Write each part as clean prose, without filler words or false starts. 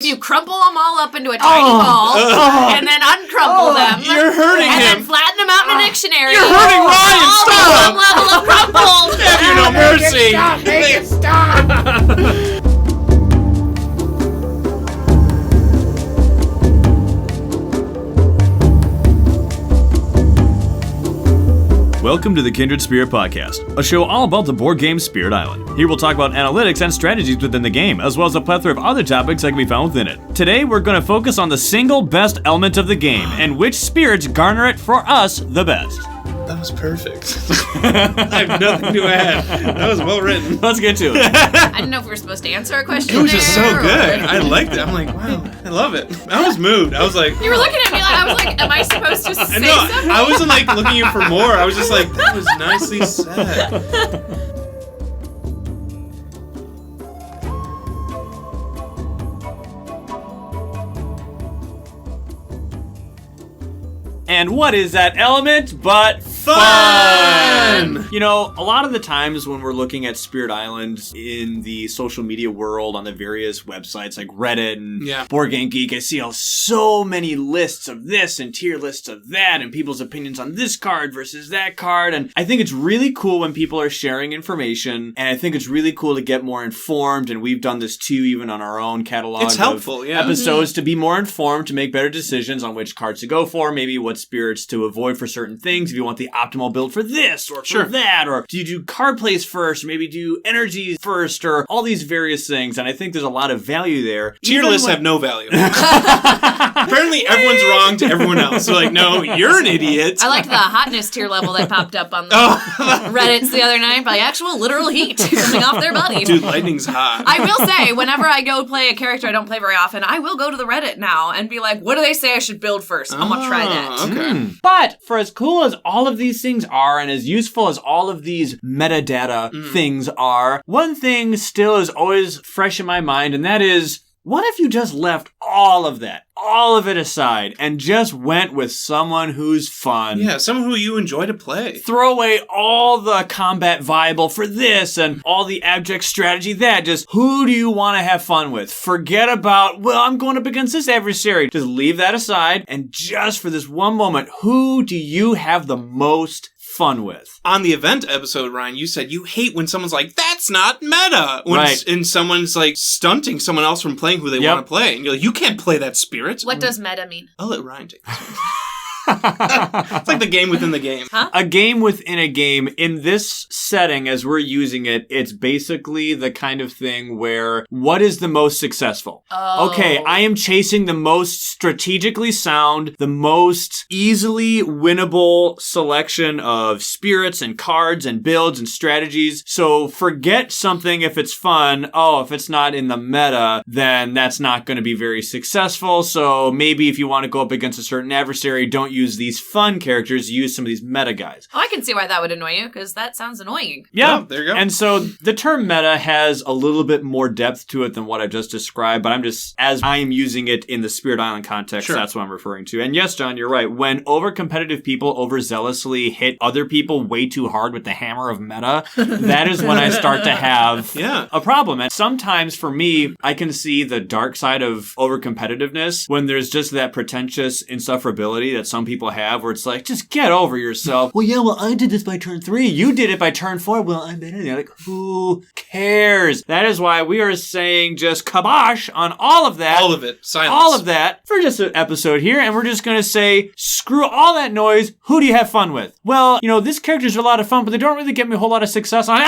You crumple them all up into a tiny ball, and then uncrumple them. You're hurting and him. then flatten them out in a dictionary. You're hurting Ryan. All Stop. one level of crumpled. Have you no mercy? Make it stop! Welcome to the Kindred Spirit Podcast, a show all about the board game Spirit Island. Here we'll talk about analytics and strategies within the game, as well as a plethora of other topics that can be found within it. Today, we're going to focus on the single best element of the game, and which spirits garner it for us the best. That was perfect. I have nothing to add. That was well written. Let's get to it. I didn't know if we were supposed to answer a question. It was just so there, good. or- I liked it. I'm like, wow, I love it. I was moved. I was like, You were looking at me like, I was like, am I supposed to say no, something? I wasn't like looking at you for more. I was just like, that was nicely said. And what is that element but fun? You know, a lot of the times when we're looking at Spirit Island in the social media world on the various websites like Reddit and Board Game Geek, I see so many lists of this and tier lists of that and people's opinions on this card versus that card. And I think it's really cool when people are sharing information, and I think it's really cool to get more informed, and we've done this too even on our own catalog It's helpful, of yeah. episodes to be more informed, to make better decisions on which cards to go for, maybe what spirits to avoid for certain things, if you want the optimal build for this or for that, or do you do card plays first, or maybe do energies first, or all these various things, and I think there's a lot of value there. Tier lists have no value. Apparently everyone's wrong to everyone else. They're like, no, you're an idiot. I liked the hotness tier level that popped up on the Reddits the other night by actual literal heat coming off their bodies. Dude, lightning's hot. I will say, whenever I go play a character I don't play very often, I will go to the Reddit now and be like, what do they say I should build first? I'm gonna try that. Okay. But for as cool as all of these things are, and as useful as all of these metadata things are, one thing still is always fresh in my mind, and that is, what if you just left all of it aside, and just went with someone who's fun? Yeah, someone who you enjoy to play. Throw away all the combat viable for this and all the abject strategy that. Just who do you want to have fun with? Forget about, well, I'm going up against this adversary. Just leave that aside, and just for this one moment, who do you have the most fun with? On the event episode, Ryan, you said you hate when someone's like, that's not meta. And someone's like stunting someone else from playing who they want to play. And you're like, you can't play that spirit. What does meta mean? I'll let Ryan take this one. It's like the game within the game. Huh? A game within a game. In this setting, as we're using it, it's basically the kind of thing where, what is the most successful? Oh. Okay, I am chasing the most strategically sound, the most easily winnable selection of spirits and cards and builds and strategies. So forget something if it's fun. Oh, if it's not in the meta, then that's not going to be very successful. So maybe if you want to go up against a certain adversary, don't use these fun characters, use some of these meta guys. Oh, I can see why that would annoy you, because that sounds annoying. Yeah, Oh, there you go. And so the term meta has a little bit more depth to it than what I just described, but as I am using it in the Spirit Island context, that's what I'm referring to. And yes, John, you're right. When over-competitive people overzealously hit other people way too hard with the hammer of meta, that is when I start to have a problem. And sometimes for me, I can see the dark side of over-competitiveness when there's just that pretentious insufferability that some people have, where it's like, just get over yourself. Well, I did this by turn 3. You did it by turn 4. Well, I'm better than you. Like, who cares? That is why we are saying just kibosh on all of that. All of it. Silence. All of that for just an episode here, and we're just going to say, screw all that noise. Who do you have fun with? Well, you know, these characters are a lot of fun, but they don't really get me a whole lot of success on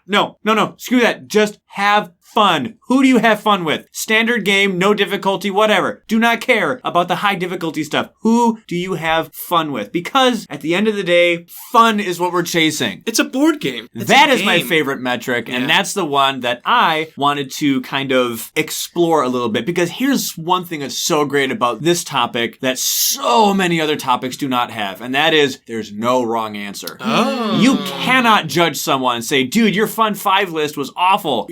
No. Screw that. Just have fun. Who do you have fun with? Standard game, no difficulty, whatever. Do not care about the high difficulty stuff. Who do you have fun with? Because at the end of the day, fun is what we're chasing. It's a board game. That is my favorite metric, and that's the one that I wanted to kind of explore a little bit, because here's one thing that's so great about this topic that so many other topics do not have, and that is there's no wrong answer. Oh. You cannot judge someone and say, dude, your fun 5 list was awful.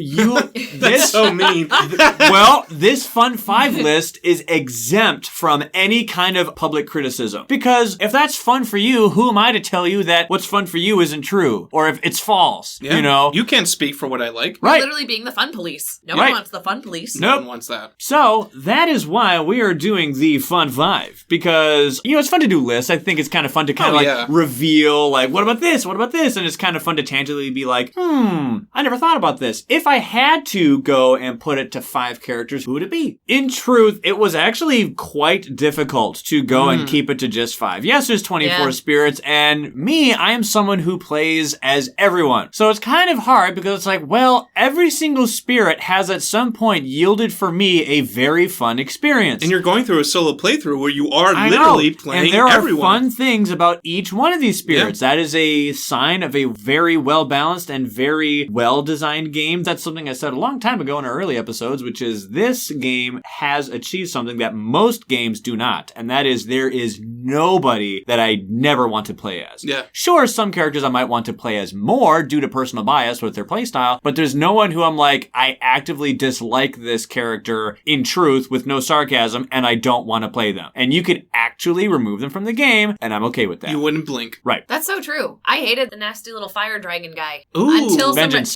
That's so mean. Well, this Fun 5 list is exempt from any kind of public criticism. Because if that's fun for you, who am I to tell you that what's fun for you isn't true? Or if it's false, yeah. you know? You can't speak for what I like. We're Right. literally being the fun police. No one wants the fun police. No one wants that. So, that is why we are doing the Fun 5. Because, you know, it's fun to do lists. I think it's kind of fun to kind of reveal, like, what about this? What about this? And it's kind of fun to tangibly be like, I never thought about this. If I had to go and put it to 5 characters, who would it be? In truth, it was actually quite difficult to go and keep it to just 5. Yes, there's 24 spirits, and me, I am someone who plays as everyone. So it's kind of hard because it's like, well, every single spirit has at some point yielded for me a very fun experience. And you're going through a solo playthrough where you are literally playing and there everyone. are fun things about each one of these spirits. That is a sign of a very well-balanced and very well-designed game. That's something I said a long time ago in our early episodes, which is this game has achieved something that most games do not, and that is there is nobody that I never want to play as. Yeah. Sure, some characters I might want to play as more due to personal bias with their playstyle, but there's no one who I'm like, I actively dislike this character in truth with no sarcasm, and I don't want to play them. And you could actually remove them from the game, and I'm okay with that. You wouldn't blink. Right. That's so true. I hated the nasty little fire dragon guy. Ooh, until Vengeance.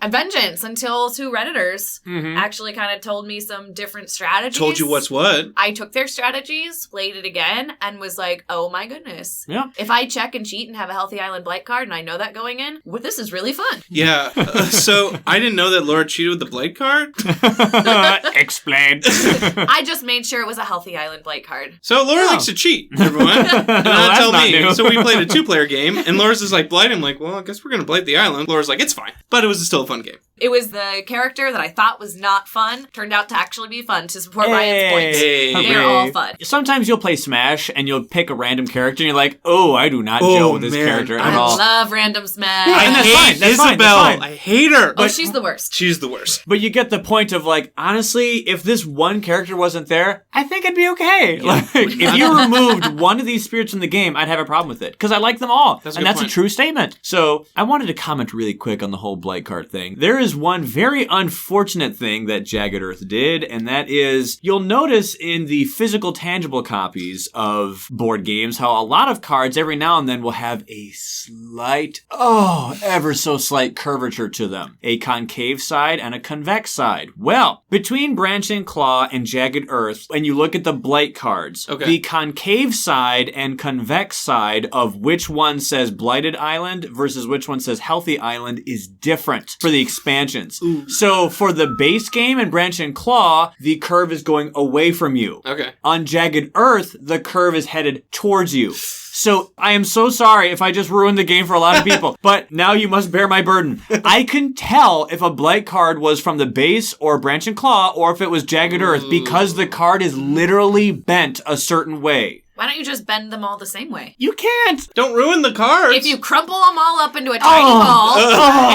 Until 2 Redditors actually kind of told me some different strategies. Told you what's what. I took their strategies, played it again, and was like, oh my goodness. Yeah. If I check and cheat and have a Healthy Island Blight card and I know that going in, well, this is really fun. Yeah. So I didn't know that Laura cheated with the Blade card. Explain. I just made sure it was a Healthy Island Blight card. So Laura likes to cheat, everyone. And that's tell not me. new. So we played a 2-player game, and Laura's is like, blight. I'm like, well, I guess we're going to blight the island. Laura's like, it's fine. But it was still a fun game. It was the character that I thought was not fun, turned out to actually be fun to support Ryan's points. Hey. They're all fun. Sometimes you'll play Smash and you'll pick a random character and you're like, oh, I do not gel with this character at I all. love random smash. I And that's hate fine, that's fine, Isabel. that's fine. I hate her. Oh, she's the worst. She's the worst. But you get the point of like, honestly, if this one character wasn't there, I think it'd be okay. Like, if you removed one of these spirits from the game, I'd have a problem with it. Because I like them all. That's a and good that's point. a true statement. So I wanted to comment really quick on the whole Blight card thing. There is one very unfortunate thing that Jagged Earth did, and that is, you'll notice in the physical, tangible copies of board games how a lot of cards every now and then will have a slight, ever so slight curvature to them. A concave side and a convex side. Well, between Branch and Claw and Jagged Earth, when you look at the Blight cards, the concave side and convex side of which one says Blighted Island versus which one says Healthy Island is different for the expansions. Ooh. So for the base game in Branch and Claw, the curve is going away from you. Okay. On Jagged Earth, the curve is headed towards you. So I am so sorry if I just ruined the game for a lot of people, but now you must bear my burden. I can tell if a Blight card was from the base or Branch and Claw or if it was Jagged Earth because the card is literally bent a certain way. Why don't you just bend them all the same way? You can't. Don't ruin the cards. If you crumple them all up into a tiny ball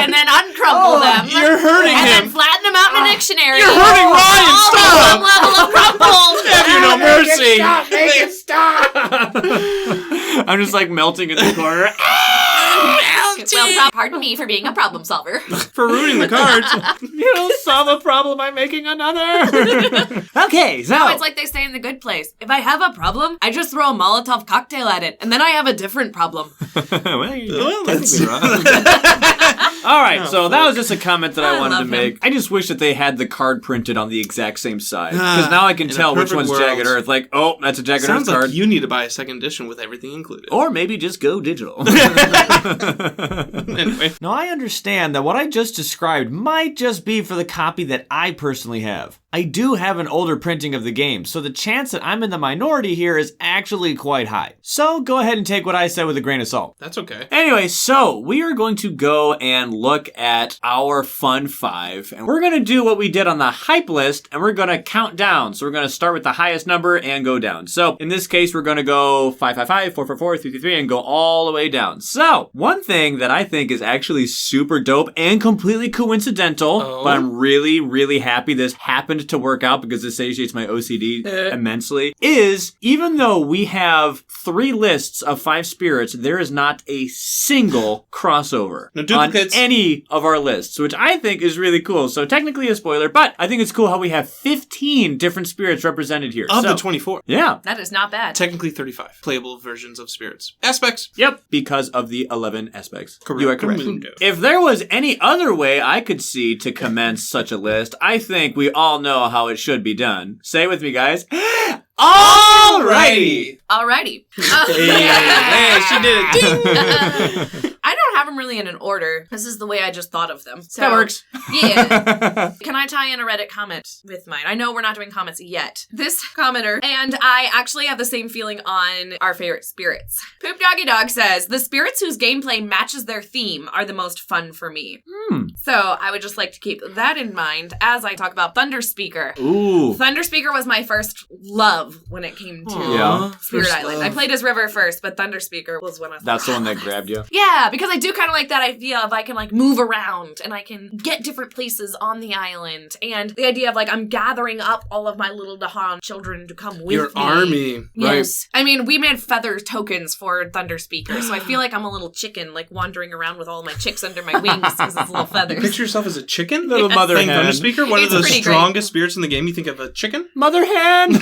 and then uncrumple them, you're hurting and him. then flatten them out in a dictionary, You're hurting Ryan. all Stop. with some level of crumple. Have you no mercy. Make it stop! I'm just like melting in the corner. Well, pardon me for being a problem solver. For ruining the cards. You don't solve a problem by making another. Okay, so. No, it's like they say in The Good Place. If I have a problem, I just throw a Molotov cocktail at it, and then I have a different problem. Well, you're Well, technically wrong. All right, so that was just a comment that I I wanted to love make. him. I just wish that they had the card printed on the exact same side. Because now I can In a tell which perfect one's world. Jagged Earth. Like, oh, that's a Jagged Sounds Earth card. like you need to buy a second edition with everything included. Or maybe just go digital. Anyway. Now, I understand that what I just described might just be for the copy that I personally have. I do have an older printing of the game, so the chance that I'm in the minority here is actually quite high. So go ahead and take what I said with a grain of salt. That's okay. Anyway, so we are going to go and look at our Fun 5, and we're going to do what we did on the hype list, and we're going to count down. So we're going to start with the highest number and go down. So in this case, we're going to go 555, 444, 333, and go all the way down. So one thing that I think is actually super dope and completely coincidental, but I'm really, really happy this happened found to work out because it satiates my OCD immensely is even though we have 3 lists of 5 spirits, there is not a single crossover no duplicates on any of our lists, which I think is really cool. So technically a spoiler, but I think it's cool how we have 15 different spirits represented here. Of the 24. Yeah. That is not bad. Technically 35 playable versions of spirits. Aspects. Yep. Because of the 11 aspects. Correct. You are correct. If there was any other way I could see to commence such a list, I think we all know how it should be done. Say it with me, guys. Alrighty. Alrighty. Hey, she did it. I don't have them really in an order. This is the way I just thought of them. So, That works. Yeah. Can I tie in a Reddit comment with mine? I know we're not doing comments yet. This commenter and I actually have the same feeling on our favorite spirits. Poop Doggy Dog says, the spirits whose gameplay matches their theme are the most fun for me. So I would just like to keep that in mind as I talk about Thunder Speaker. Ooh. Thunder Speaker was my first love when it came to Spirit First Island. love. I played as River first, but Thunder Speaker was when I thought, That's the one that grabbed you. yeah, because I do kind of like that idea of I can like move around and I can get different places on the island. And the idea of like I'm gathering up all of my little Dahan children to come with Your me. army. Yes. I mean, we made feather tokens for Thunder Speaker, so I feel like I'm a little chicken like wandering around with all my chicks under my wings because it's little feathers. Picture yourself as a chicken? Little mother Playing hen. Thunder Speaker? One It's of the pretty strongest spirits in the game. You think of a chicken? Mother hen!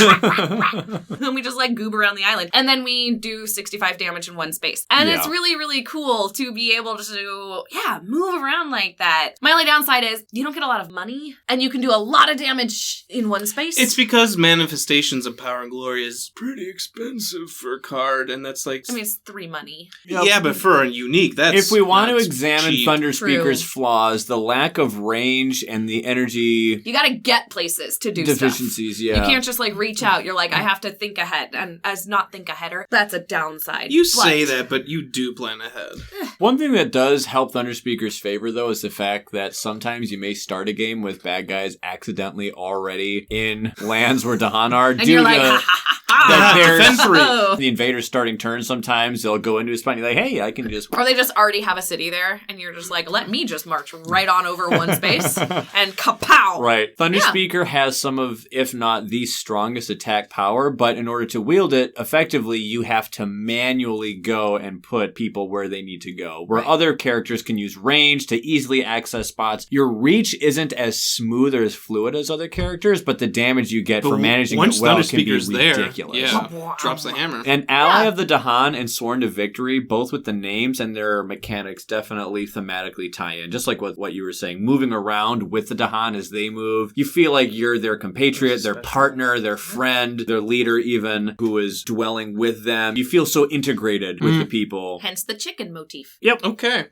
And we just like goob around the island. And then we do 65 damage in one space. And it's really, really cool to be able to, move around like that. My only downside is you don't get a lot of money and you can do a lot of damage in one space. It's because Manifestations of Power and Glory is pretty expensive for a card, and that's like... I mean, it's 3 money. Yeah, but for a unique, that's If we want to not examine cheap. Thunder True. Speaker's flaws, the lack of range and the energy You gotta get places to do deficiencies, stuff. You can't just like reach out. You're like, I have to think ahead. And as not think aheader, that's a downside. You But- say that, but you do plan ahead. One thing that does help Thunder Speaker's favor, though, is the fact that sometimes you may start a game with bad guys accidentally already in lands where Dahan are. And you're like, ha ha ha ha. Defend 3. Oh. The invaders starting turn sometimes, they'll go into a spot and you're like, hey, I can just... Or they just already have a city there, and you're just like, let me just march right on over one space, and kapow! Right. Thunder Yeah. Speaker has some of, if not the strongest attack power, but in order to wield it effectively, you have to manually go and put people where they need to go. Where other characters can use range to easily access spots. Your reach isn't as smooth or as fluid as other characters, but the damage you get for managing once it well Thunder can be Speaker's there, ridiculous. yeah, drops the hammer. An ally of the Dahan and Sworn to Victory, both with the names and their mechanics, definitely thematically tie in. Just like what you were saying, moving around with the Dahan as they move, you feel like you're their compatriot, their partner, their friend, their leader even, who is dwelling with them. You feel so integrated with the people. Hence the chicken motif. Yep. Okay.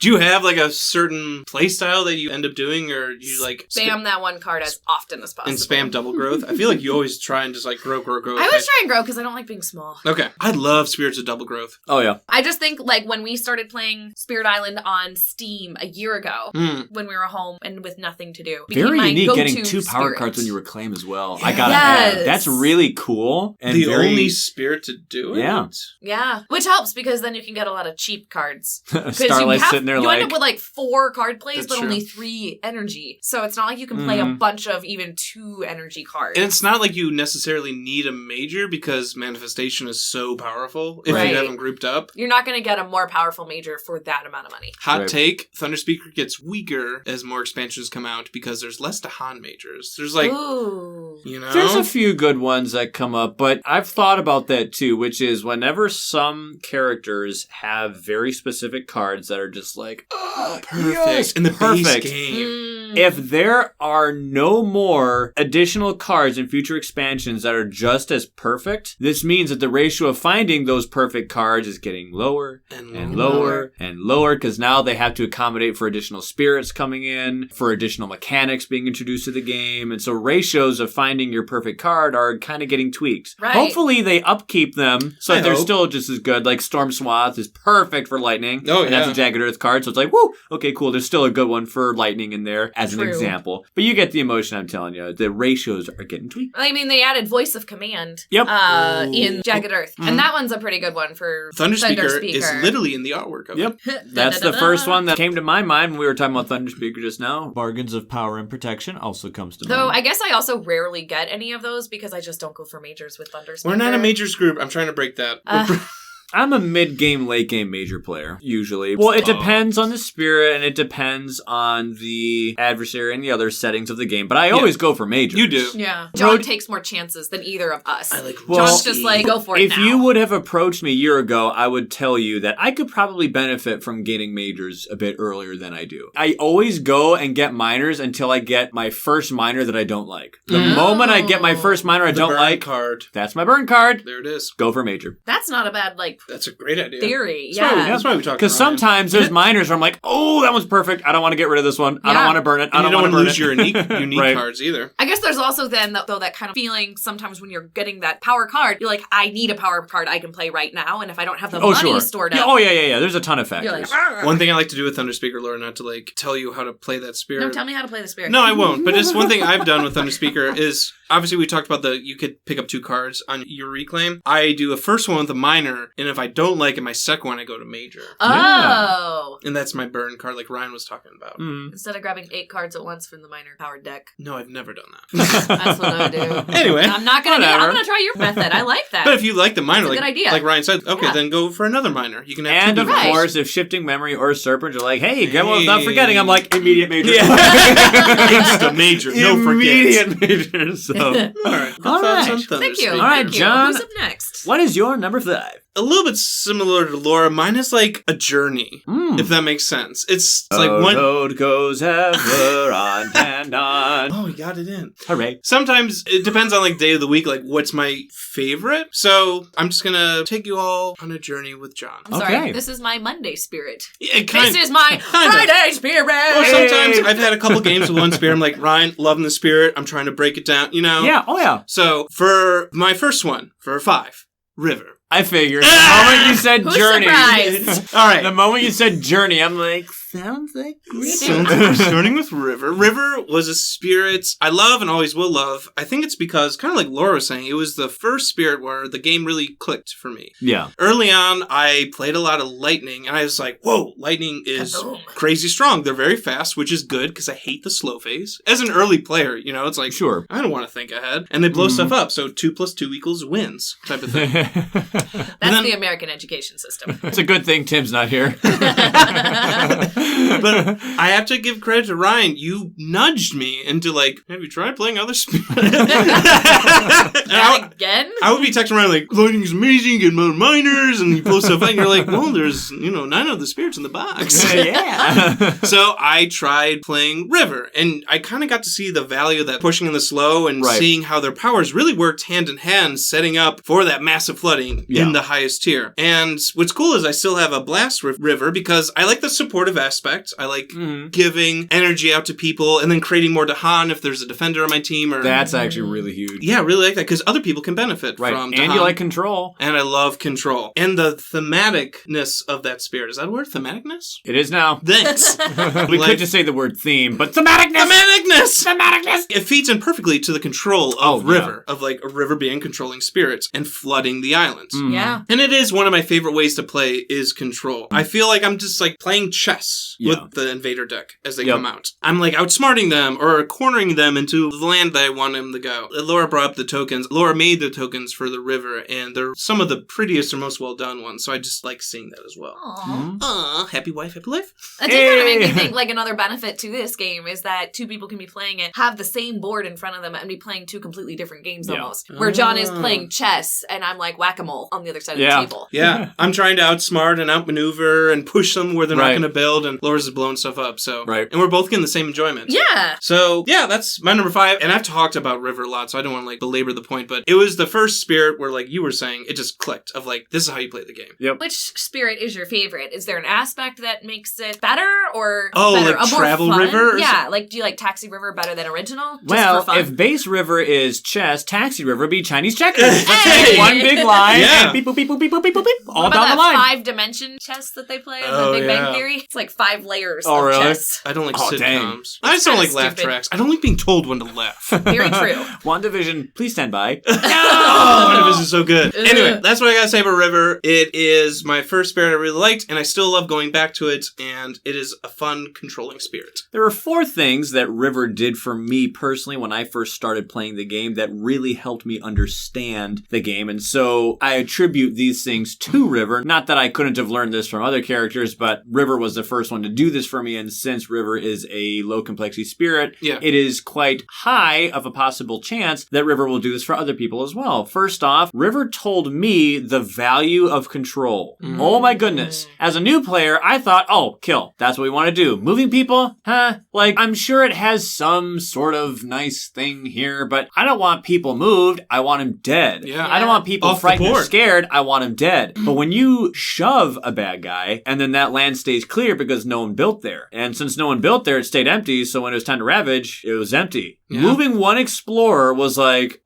Do you have like a certain play style that you end up doing, or you like Spam that one card as often as possible. and spam double growth? I feel like you always try and just like grow. I always try and grow because I don't like being small. Okay. I love Spirits of Double Growth. Oh, yeah. I just think, like, when we started playing Spirit Island on Steam a year ago, when we were home and with nothing to do, became Very my unique go-to getting 2 power spirit. cards when you reclaim as well. Yeah. I gotta Yes. add. That's really cool. And The very... only spirit to do it? Yeah. Yeah, which helps because then you can get a lot of cheap cards. Starlight's sitting there you like... end up with like 4 card plays, That's but true. only 3 energy. So it's not like you can play a bunch of even 2 energy cards. And it's not like you necessarily need a major because Manifestation is so powerful if Right. you have them grouped up. You're not going to get a more powerful major for that amount of money. Hot Right. take, Thunder Speaker gets weaker as more expansions come out because there's less Dahan majors. There's like, Ooh. you know? There's a few good ones that come up, but I've thought about that too, which is whenever some characters have very specific cards that are just like, perfect. yes, in the perfect. base game. If there are no more additional cards in future expansions that are just as perfect, this means that the ratio of finding those perfect cards is getting lower and lower and lower because now they have to accommodate for additional spirits coming in, for additional mechanics being introduced to the game. And so ratios of finding your perfect card are kind of getting tweaked. Right. Hopefully they upkeep them so I they're hope. still just as good. Like Storm Swath is perfect for lightning. Oh, and that's yeah. a Jagged Earth card. So it's like, woo, okay, cool. There's still a good one for lightning in there. as an True. example. But you get the emotion I'm telling you. The ratios are getting tweaked. I mean, they added Voice of Command Yep. in Jagged Earth. And that one's a pretty good one for Thunder Speaker is literally in the artwork of it. That's the first one that came to my mind when we were talking about Thunder Speaker just now. Bargains of Power and Protection also comes to Though mind. I guess I also rarely get any of those because I just don't go for majors with Thunder Speaker. We're not a majors group. I'm trying to break that. I'm a mid-game, late-game major player, usually. Well, it depends on the spirit, and it depends on the adversary and the other settings of the game, but I always go for majors. You do. Yeah. John takes more chances than either of us. I like John's just like, go for it If now. you would have approached me a year ago, I would tell you that I could probably benefit from gaining majors a bit earlier than I do. I always go and get minors until I get my first minor that I don't like. The moment I get my first minor I don't burn like, card. that's my burn card. There it is. Go for major. That's not a bad, That's a great idea. theory. That's why we talk. Because sometimes there's minors where I'm like, oh, that one's perfect. I don't want to get rid of this one. I don't want to burn it. I And you don't want to want burn to lose it. your unique Right. cards either. I guess there's also then, though, that kind of feeling sometimes when you're getting that power card, you're like, I need a power card I can play right now, and if I don't have the money stored up... Yeah. There's a ton of factors. You're like, "Argh." One thing I like to do with Thunder Speaker, Laura, not to tell you how to play that spirit. No, tell me how to play the spirit. No, I won't. But just one thing I've done with Thunder Speaker is obviously we talked about you could pick up 2 cards on your reclaim. I do a first one with a minor, and if I don't like it, my second one I go to major. Oh. And that's my burn card, like Ryan was talking about. Instead of grabbing 8 cards at once from the minor powered deck. No, I've never done that. That's what I do. Anyway, I'm not gonna. whatever. I'm gonna try your method. I like that. but if you like the minor, That's a good idea. like Ryan said, okay, Yeah. then go for another minor. You can have And 2 of different course, if Shifting Memory or Serpent are like, hey, get one without forgetting, I'm like, immediate major. Insta major, no forgets. Immediate major. So. All right. Good All thoughts right. on Thunder Thank you. Speaker. All right, Thank you. John. Who's up next? What is your number 5? A little bit similar to Laura. Mine is like a journey, if that makes sense. It's like one. road goes ever on and on. Oh, we got it in. Hooray. Sometimes it depends on like day of the week, like what's my favorite. So I'm just gonna take you all on a journey with John. I'm sorry. Okay. This is my Monday spirit. Yeah, This is my Friday spirit. Or sometimes I've had a couple games with one spirit. I'm like, Ryan, loving the spirit. I'm trying to break it down, Yeah, oh yeah. So for my first one, for 5, River. I figured. The moment you said Who's journey. surprised? All right. The moment you said journey, I'm like, sounds like Starting with River. River was a spirit I love and always will love. I think it's because, kind of like Laura was saying, it was the first spirit where the game really clicked for me. Yeah. Early on, I played a lot of Lightning, and I was like, whoa, Lightning is crazy strong. They're very fast, which is good, because I hate the slow phase. As an early player, it's like, Sure. I don't want to think ahead. And they blow stuff up, so 2 + 2 = wins, type of thing. That's the American education system. It's a good thing Tim's not here. But I have to give credit to Ryan. You nudged me into like, have you tried playing other spirits? Again? I would be texting Ryan like, Lightning is amazing, get more minors, and you blow stuff out, and you're like, well, there's 9 other spirits in the box. Yeah. So I tried playing River, and I kind of got to see the value of that pushing in the slow and seeing how their powers really worked hand in hand, setting up for that massive flooding in the highest tier. And what's cool is I still have a Blast River because I like the supportive aspect. I like giving energy out to people and then creating more Dahan if there's a defender on my team. That's actually really huge. Yeah, I really like that because other people can benefit from Dahan. And you like control. And I love control. And the thematicness of that spirit. Is that a word? Thematicness? It is now. Thanks. We could just say the word theme, but thematicness! Thematicness! It feeds in perfectly to the control of River, of like a river being controlling spirits and flooding the islands. Yeah. And it is one of my favorite ways to play is control. I feel like I'm just like playing chess with the invader deck as they come out. I'm like outsmarting them or cornering them into the land that I want them to go. Laura brought up the tokens. Laura made the tokens for the river, and they're some of the prettiest or most well done ones. So I just like seeing that as well. Aww. Happy wife, happy life. That did kind of make me think like another benefit to this game is that 2 people can be playing it, have the same board in front of them, and be playing 2 completely different games almost. Where John is playing chess, and I'm like whack-a-mole on the other side of the table. Yeah. I'm trying to outsmart and outmaneuver and push them where they're not going to build, and Laura's is blowing stuff up. So, and we're both getting the same enjoyment. Yeah. So, yeah, that's my number 5. And I've talked about River a lot, so I don't want to like belabor the point, but it was the first spirit where, like you were saying, it just clicked of like, this is how you play the game. Yep. Which spirit is your favorite? Is there an aspect that makes it better or like more Travel fun? River? Yeah, like do you like Taxi River better than original? Just Well, for fun? if base river is chess, taxi river be Chinese checkers. Let's make one big line and beep, boop, beep, boop, beep, boop, beep, boop, beep, all what down about the line. that 5-dimension chess that they play in the Big Bang Theory? It's like 5 layers Oh, of really? chess. I don't like Oh, sitcoms. dang. I just don't like kinda laugh stupid. tracks. I don't like being told when to laugh. Very true. WandaVision, please stand by. Oh, this is so good. Ugh. Anyway, that's what I gotta say about River. It is my first spirit I really liked, and I still love going back to it, and it is a fun, controlling spirit. There are 4 things that River did for me personally when I first started playing the game that really helped me understand the game, and so I attribute these things to River. Not that I couldn't have learned this from other characters, but River was the first one to do this for me, and since River is a low complexity spirit, it is quite high of a possible chance that River will do this for other people as well. First off, River told me the value of control. Oh my goodness. As a new player, I thought, oh, kill. That's what we want to do. Moving people? Huh? Like, I'm sure it has some sort of nice thing here, but I don't want people moved. I want them dead. Yeah. I don't want people Off the frightened or board. scared. I want them dead. But when you shove a bad guy, and then that land stays clear because no one built there. And since no one built there, it stayed empty, so when it was time to ravage, it was empty. Yeah. Moving one explorer was like...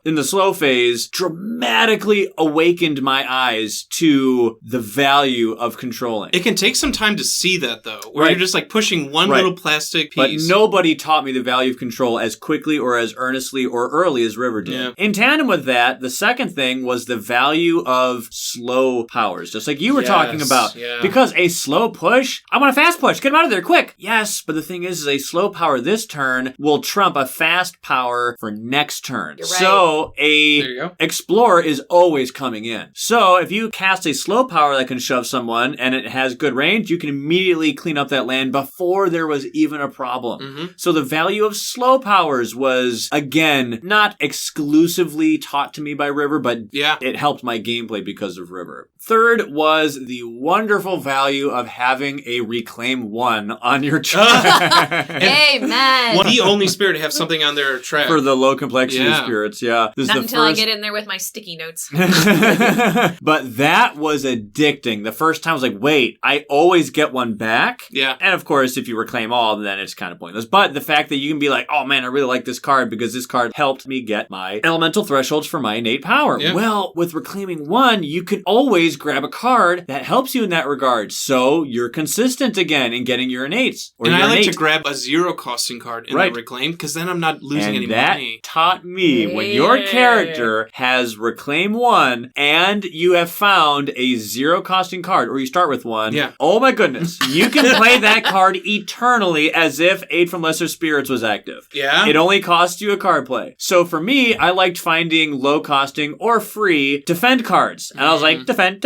in the slow phase, dramatically awakened my eyes to the value of controlling. It can take some time to see that, though, where Right. you're just like pushing one little plastic piece. But nobody taught me the value of control as quickly or as earnestly or early as River did. Yeah. In tandem with that, the second thing was the value of slow powers, just like you were talking about. Yeah. Because a slow push, I want a fast push, get him out of there quick. Yes, but the thing is a slow power this turn will trump a fast power for next turn. You're right. So There you go. explorer is always coming in. So if you cast a slow power that can shove someone and it has good range, you can immediately clean up that land before there was even a problem. So the value of slow powers was, again, not exclusively taught to me by River, but it helped my gameplay because of River. Third was the wonderful value of having a Reclaim 1 on your track. Amen. The only spirit to have something on their track. For the low complexity spirits, This Not is the until first... I get in there with my sticky notes. But that was addicting. The first time I was like, wait, I always get one back? Yeah. And of course, if you reclaim all, then it's kind of pointless. But the fact that you can be like, oh man, I really like this card because this card helped me get my elemental thresholds for my innate power. Yeah. Well, with Reclaiming 1, you can always grab a card that helps you in that regard. So you're consistent again in getting your innates. Or And your I like innate. to grab a 0 costing card in the Reclaim, because then I'm not losing any that money. taught me when your character has Reclaim 1 and you have found a 0 costing card, or you start with one. Yeah. Oh my goodness. You can play that card eternally as if Aid from Lesser Spirits was active. Yeah. It only costs you a card play. So for me, I liked finding low costing or free defend cards. And I was like, defend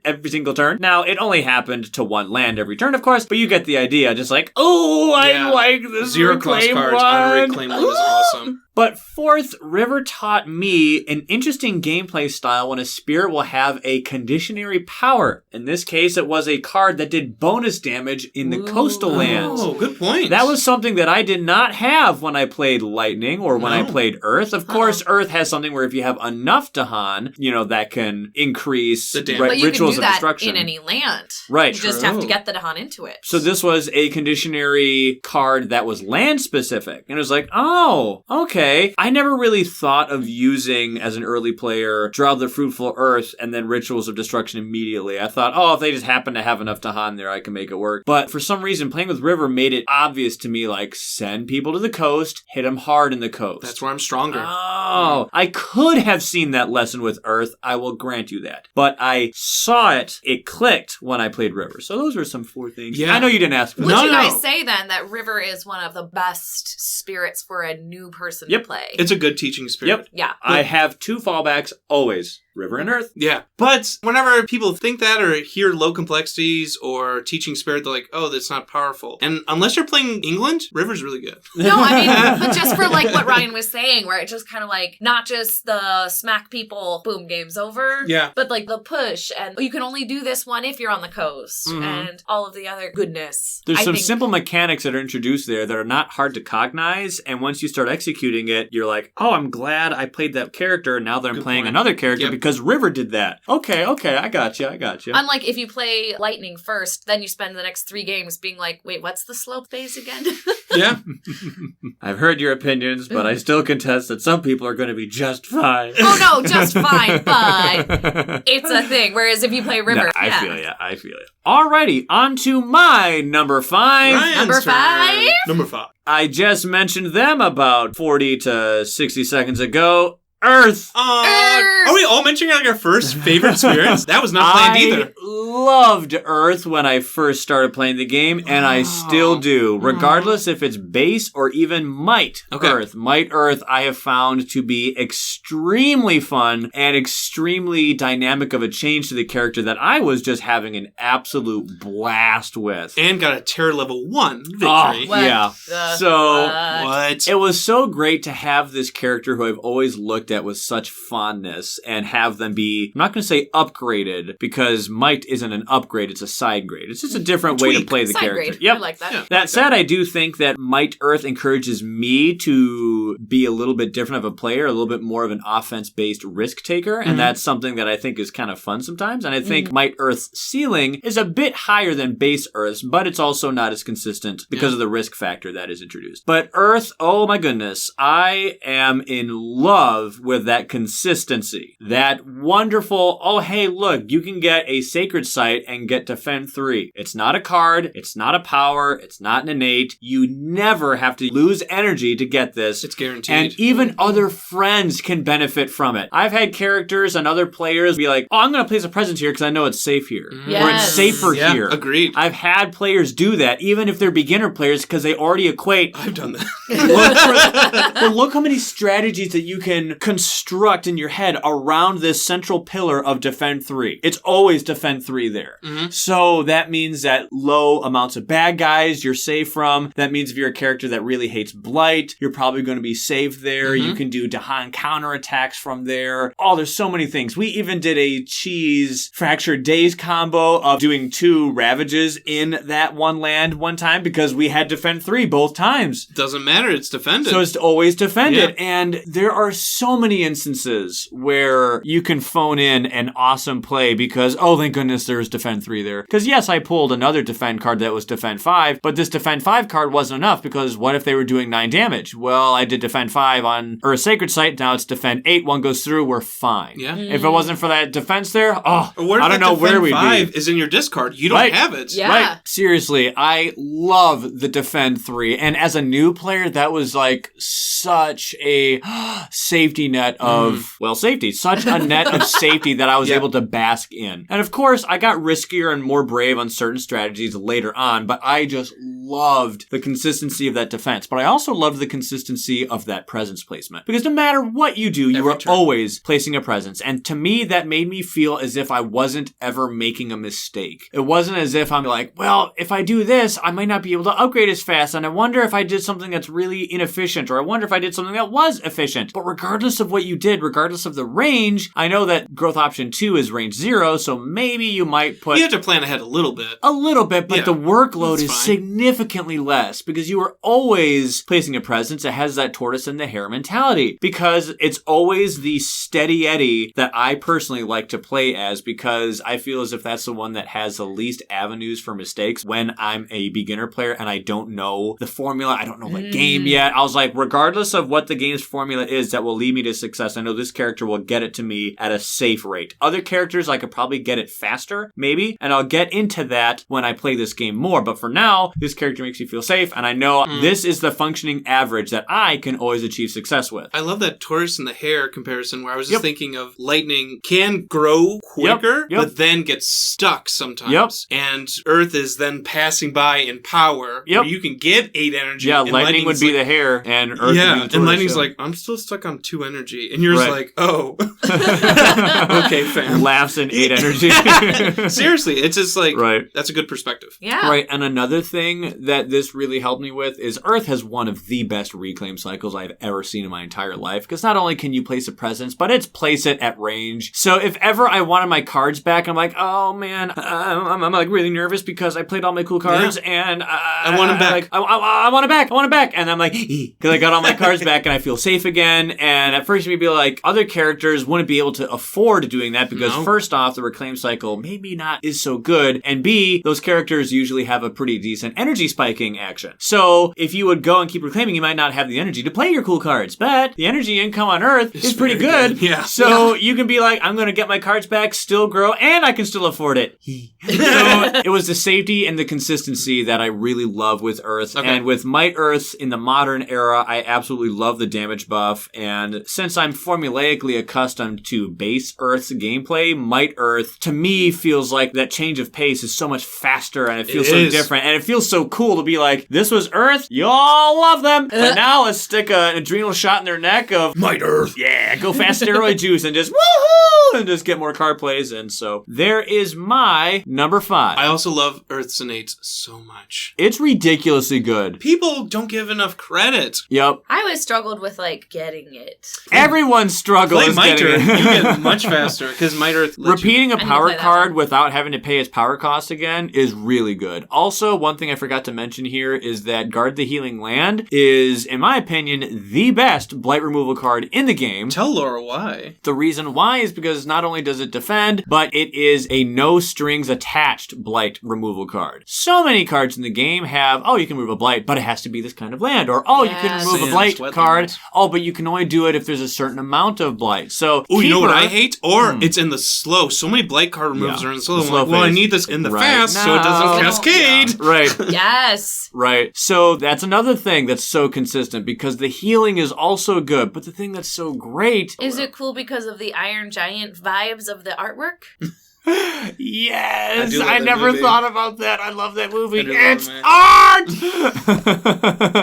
every single turn. Now, it only happened to one land every turn, of course, but you get the idea. Just like, oh, I like this 0 cost Reclaim cards 1. on Reclaim 1 is awesome. But fourth, River taught me an interesting gameplay style when a spirit will have a conditionary power. In this case, it was a card that did bonus damage in the coastal lands. Oh, good point. That was something that I did not have when I played Lightning or when I played Earth. Of course, Earth has something where if you have enough Dahan, that can increase the damage. But you rituals can do of that destruction. in any land. Right. You just have to get the Dahan into it. So this was a conditionary card that was land specific. And it was like, oh, okay. I never really thought of using, as an early player, Draw the Fruitful Earth and then Rituals of Destruction immediately. I thought, oh, if they just happen to have enough Dahan there, I can make it work. But for some reason, playing with River made it obvious to me, like, send people to the coast, hit them hard in the coast. That's where I'm stronger. Oh, I could have seen that lesson with Earth. I will grant you that. But I saw it. It clicked when I played River. So those are some 4 things. Yeah. I know you didn't ask for Would that. you guys say then that River is one of the best spirits for a new person to play? It's a good teaching spirit. Yep. Yeah. I have 2 fallbacks always. River and Earth. Yeah. But whenever people think that or hear low complexities or teaching spirit, they're like, oh, that's not powerful. And unless you're playing England, River's really good. No, I mean, but just for like what Ryan was saying, where it just kind of like, not just the smack people, boom, game's over. Yeah. But like the push, and you can only do this one if you're on the coast, and all of the other goodness. There's some simple mechanics that are introduced there that are not hard to cognize, and once you start executing it, you're like, oh, I'm glad I played that character now that I'm playing another character, because River did that. Okay, I got you. Unlike if you play Lightning first, then you spend the next 3 games being like, wait, what's the slope phase again? Yeah. I've heard your opinions, but I still contest that some people are going to be just fine. Oh no, just fine, but it's a thing. Whereas if you play River, no, I feel you. Alrighty, on to my number 5. Ryan's Number 5? turn. Number 5. I just mentioned them about 40 to 60 seconds ago. Earth. Are we all mentioning like our first favorite spirits? That was not planned either. Loved Earth when I first started playing the game, and I still do, regardless if it's base or even Might Earth. Might Earth I have found to be extremely fun and extremely dynamic of a change to the character that I was just having an absolute blast with. And got a tier level 1 victory. Yeah. What? It was so great to have this character who I've always looked at with such fondness and have them be, I'm not going to say upgraded, because Might isn't an upgrade, it's a side grade. It's just a different way to play the side character. Grade. Yep. I like that. Yeah, that said, I do think that Might Earth encourages me to be a little bit different of a player, a little bit more of an offense-based risk taker, and that's something that I think is kind of fun sometimes. And I think Might Earth's ceiling is a bit higher than base Earth's, but it's also not as consistent because of the risk factor that is introduced. But Earth, oh my goodness, I am in love with that consistency. That wonderful, oh hey, look, you can get a sacred site and get defend 3. It's not a card, it's not a power, it's not an innate. You never have to lose energy to get this. It's guaranteed. And even other friends can benefit from it. I've had characters and other players be like, oh, I'm going to place a presence here because I know it's safe here. Yes. Or it's safer here. Agreed. I've had players do that, even if they're beginner players, because they already equate. I've done that. Well, look how many strategies that you can construct in your head around this central pillar of defend 3. It's always defend 3 there. So that means that low amounts of bad guys you're safe from. That means if you're a character that really hates blight, you're probably going to be safe there. You can do Dahan counterattacks from there. Oh, there's so many things. We even did a cheese fractured days combo of doing 2 ravages in that one land one time because we had defend 3 both times. Doesn't matter, it's defended. So it's always defended. And there are so many instances where you can phone in an awesome play because, oh, thank goodness there's defend 3 there. Because yes, I pulled another defend card that was defend 5, but this defend 5 card wasn't enough because what if they were doing 9 damage? Well, I did defend 5 on Earth Sacred Site, now it's defend 8, 1 goes through, we're fine. Yeah. If it wasn't for that defense there, I don't know where we'd be. Defend 5 is in your discard. You don't have it. Yeah. Right. Seriously, I love the defend 3. And as a new player, that was like such a safety net of, safety. Such a net of safety that I was able to bask in. And of course, I got riskier and more brave on certain strategies later on, but I just loved the consistency of that defense. But I also loved the consistency of that presence placement. Because no matter what you do, you are always placing a presence. And to me, that made me feel as if I wasn't ever making a mistake. It wasn't as if I'm like, well, if I do this, I might not be able to upgrade as fast. And I wonder if I did something that's really inefficient, or I wonder if I did something that was efficient. But regardless of what you did, regardless of the range, I know that growth option 2 is range 0, so maybe you might put... You have to plan ahead a little bit. But the workload is significantly less because you are always placing a presence that has that tortoise and the hare mentality. Because it's always the steady Eddie that I personally like to play as, because I feel as if that's the one that has the least avenues for mistakes when I'm a beginner player and I don't know the formula, I don't know the game yet. I was like, regardless of what the game's formula is that will lead me to success, I know this character will get it to me at a safe rate. Other characters, I could probably get it faster, maybe, and I'll get into that when I play this game more. But for now, this character makes me feel safe, and I know this is the functioning average that I can always achieve success with. I love that tortoise and the hare comparison where I was just thinking of lightning can grow quicker, but then gets stuck sometimes. And Earth is then passing by in power, where you can get 8 energy. Yeah, lightning would be the hare, and Earth would be the tortoise. And lightning's like, I'm still stuck on 2 energy. And yours like, oh. Okay, fam. Laughs in 8 energy. Seriously, it's just like, that's a good perspective. Yeah. Right, and another thing that this really helped me with is Earth has one of the best reclaim cycles I've ever seen in my entire life. Because not only can you place a presence, but it's place it at range. So if ever I wanted my cards back, I'm like, oh man, I'm like really nervous because I played all my cool cards and I want them back. I want it back. And I'm like, because I got all my cards back and I feel safe again. And at first you'd be like, other characters wouldn't be able to afford doing that because first off, the reclaim cycle maybe not is so good. And B, those characters usually have a pretty decent energy spiking action. So if you would go and keep reclaiming, you might not have the energy to play your cool cards. But the energy income on Earth is pretty good. Yeah. So you can be like, I'm going to get my cards back, still grow, and I can still afford it. So it was the safety and the consistency that I really love with Earth. Okay. And with Might Earth in the modern era, I absolutely love the damage buff. And since I'm formulaically accustomed to base Earth's gameplay, Might Earth, to me, feels like that change of pace is so much faster and it feels so different. And it feels so cool to be like, this was Earth, y'all love them. But now let's stick an adrenal shot in their neck of Might Earth. Yeah, go fast steroid juice and just woohoo! And just get more card plays. And so there is my number 5. I also love Earth's Innate so much. It's ridiculously good. People don't give enough credit. Yep. I always struggled with, like, getting it. Everyone struggles Play Might getting Earth. it. You get much faster because Might Earth Repeating a power card one without having to pay its power cost again is really good. Also, one thing I forgot to mention here is that Guard the Healing Land is, in my opinion, the best blight removal card in the game. Tell Laura why. The reason why is because not only does it defend, but it is a no strings attached blight removal card. So many cards in the game have, you can remove a blight, but it has to be this kind of land. Or, you can remove a blight card. But you can only do it if there's a certain amount of blight. So, you know what I hate? Or it's in the slow. So many blight card removals are in the slow. I'm like, I need this in the fast so it doesn't cascade. Yeah. Right. Yes. Right. So that's another thing that's so consistent because the healing is also good. But the thing that's so great... Is it cool because of the Iron Giant vibes of the artwork? Yes, I never thought about that. I love that movie. It's art!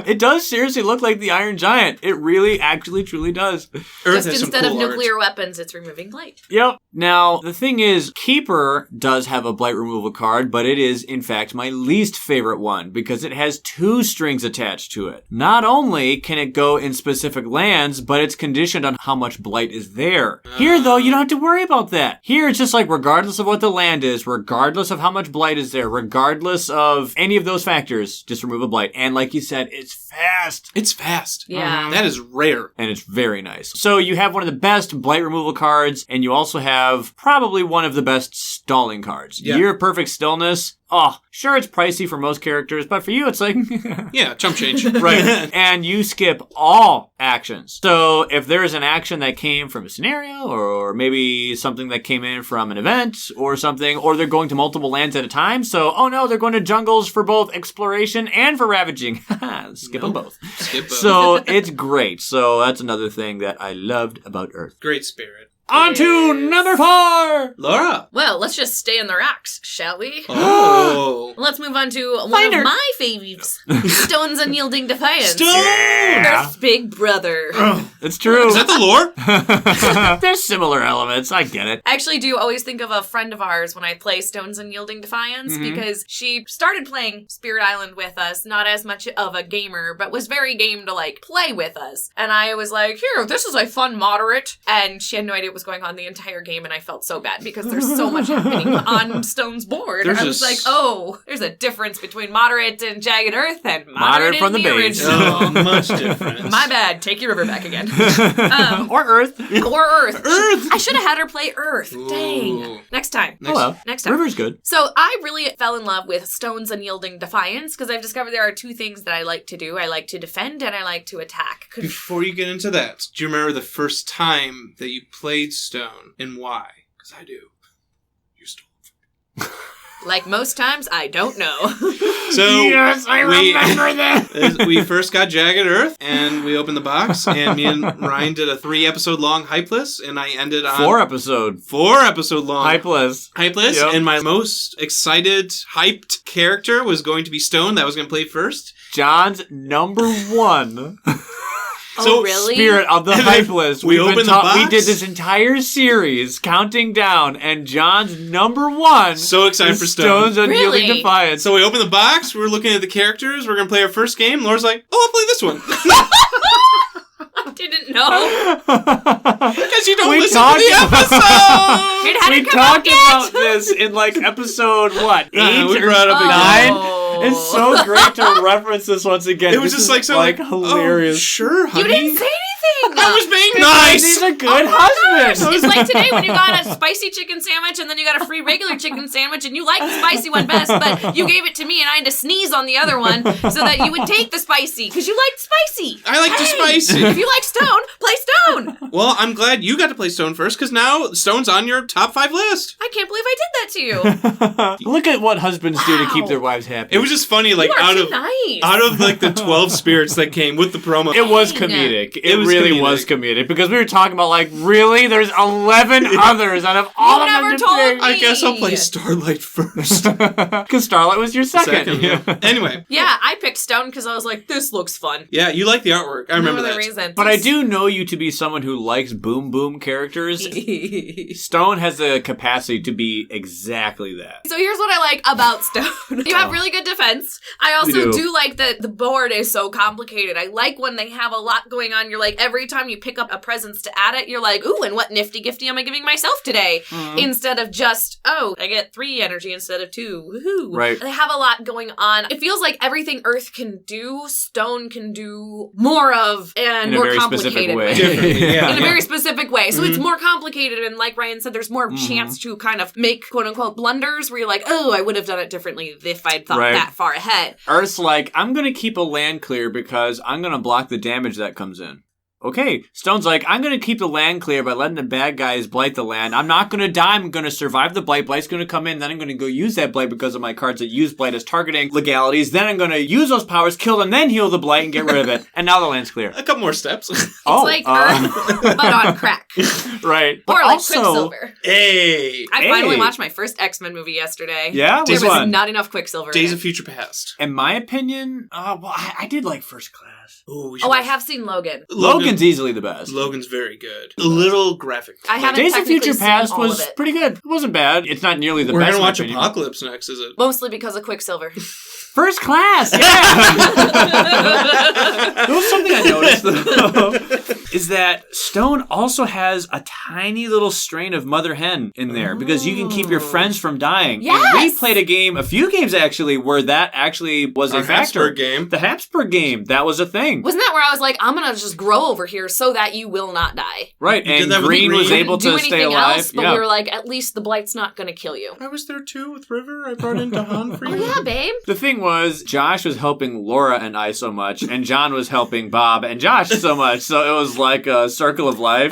It does seriously look like the Iron Giant. It really, actually, truly does. Earth Just instead of nuclear weapons, it's removing blight. Yep. Now, the thing is, Keeper does have a blight removal card, but it is, in fact, my least favorite one because it has 2 strings attached to it. Not only can it go in specific lands, but it's conditioned on how much blight is there. Here, though, you don't have to worry about that. Here, it's just like, regardless of what the land is, regardless of how much blight is there, regardless of any of those factors, just remove a blight. And like you said, it's fast. It's fast. Yeah. That is rare. And it's very nice. So you have one of the best blight removal cards, and you also have probably one of the best stalling cards. Yeah. Year of Perfect Stillness. Oh, sure, it's pricey for most characters, but for you, it's like... Yeah, chump change. Right. And you skip all actions. So if there is an action that came from a scenario, or maybe something that came in from an event, or something, or they're going to multiple lands at a time, so, they're going to jungles for both exploration and for ravaging. Skip them both. Skip both. So it's great. So that's another thing that I loved about Earth. Great spirit. On to number 4! Laura. Well, let's just stay in the rocks, shall we? Oh. Let's move on to one of my faves. Stone's Unyielding Defiance. Stone! Earth's big brother. It's true. Is that the lore? There's similar elements. I get it. I actually do always think of a friend of ours when I play Stone's Unyielding Defiance because she started playing Spirit Island with us, not as much of a gamer, but was very game to, play with us. And I was like, here, this is a fun moderate. And she had no idea what was going on the entire game, and I felt so bad because there's so much happening on Stone's board. I was like, there's a difference between moderate and Jagged Earth and moderate from the base. original. Much different. My bad. Take your river back again. Or Earth. Or Earth. Earth! I should have had her play Earth. Ooh. Dang. Next time. Next time. River's good. So I really fell in love with Stone's Unyielding Defiance because I've discovered there are 2 things that I like to do. I like to defend and I like to attack. Before you get into that, do you remember the first time that you played Stone and why? Because I do. You stole. Like most times, I don't know. So yes, I remember that. We first got Jagged Earth, and we opened the box, and me and Ryan did a 3-episode long hype list, and I ended on 4 episode long hype list. Yep. And my most excited, hyped character was going to be Stone. That was going to play first. John's number 1. Oh, really? Spirit of the hype list. We opened the box. We did this entire series counting down, and John's number one. So excited for Stone. Stone's Unyielding Defiance. So we open the box. We're looking at the characters. We're gonna play our first game. Laura's like, "Oh, I'll play this one." I didn't know. Because you don't We listen to the episode. It hadn't We come out talked yet. about this in like episode what? 8 we or brought up 9? Oh. It's so great to reference this once again. It was This just is, like so like hilarious. Oh, sure, honey. You didn't say anything. I was being He's nice. a good husband. It's like today when you got a spicy chicken sandwich and then you got a free regular chicken sandwich and you liked the spicy one best, but you gave it to me and I had to sneeze on the other one so that you would take the spicy because you liked spicy. I like the spicy. If you like Stone, play Stone. Well, I'm glad you got to play Stone first because now Stone's on your top 5 list. I can't believe I did that to you. Look at what husbands do to Wow. keep their wives happy. It was just funny, like You are out too of nice. like the 12 spirits that came with the promo. It was comedic. It was really comedic. was comedic because we were talking about like, really? There's 11 others out of all of them. never told me. I guess I'll play Starlight first. Because Starlight was your second. Yeah. Anyway. Yeah, I picked Stone because I was like, this looks fun. Yeah, you like the artwork. I remember No other that. reason. But I do know you to be someone who likes boom boom characters. Stone has the capacity to be exactly that. So here's what I like about Stone. You have really good defense. I also You do. do like that the board is so complicated. I like when they have a lot going on. You're like, every time you pick up a presence to add it, you're like, ooh, and what nifty gifty am I giving myself today? Instead of just, oh, I get 3 energy instead of 2. Woohoo. Right. They have a lot going on. It feels like everything Earth can do, Stone can do more of and In a more very complicated specific way. Differently, yeah. in a very specific way. So it's more complicated, and like Ryan said, there's more chance to kind of make quote-unquote blunders where you're like, oh, I would have done it differently if I'd thought Right. that far ahead. Earth's like, I'm going to keep a land clear because I'm going to block the damage that comes in. Okay, Stone's like, I'm going to keep the land clear by letting the bad guys blight the land. I'm not going to die. I'm going to survive the blight. Blight's going to come in. Then I'm going to go use that blight because of my cards that use blight as targeting legalities. Then I'm going to use those powers, kill them, then heal the blight and get rid of it. And now the land's clear. A couple more steps. It's like Earth, but on crack. Right. Or But like also, Quicksilver. Hey. I finally Hey. watched my first X-Men movie yesterday. Yeah? There Which was one? not enough Quicksilver. Days in of it. Future Past. In my opinion, I did like First Class. Ooh, we Oh, should I watch- have seen Logan. Logan's easily the best. Logan's very good. A little graphic. I haven't Days of technically Future seen Past all of was it. pretty good. It wasn't bad. It's not nearly the We're best. gonna in my watch opinion. Apocalypse next, is it? Mostly because of Quicksilver. First Class, yeah. There was something I noticed, though, is that Stone also has a tiny little strain of Mother Hen in there because you can keep your friends from dying. Yes! And we played a few games actually, where that actually was Our a factor. Habsburg game. The Habsburg game, that was a thing. Wasn't that where I was like, I'm gonna just grow over here so that you will not die? Right, We did and that with Green was Green. able Do to stay anything alive. else, but Yeah. we were like, at least the blight's not gonna kill you. I was there too with River. I brought in Dahan for Oh you. yeah, babe. The thing was, Josh was helping Laura and I so much, and John was helping Bob and Josh so much, so it was like a circle of life.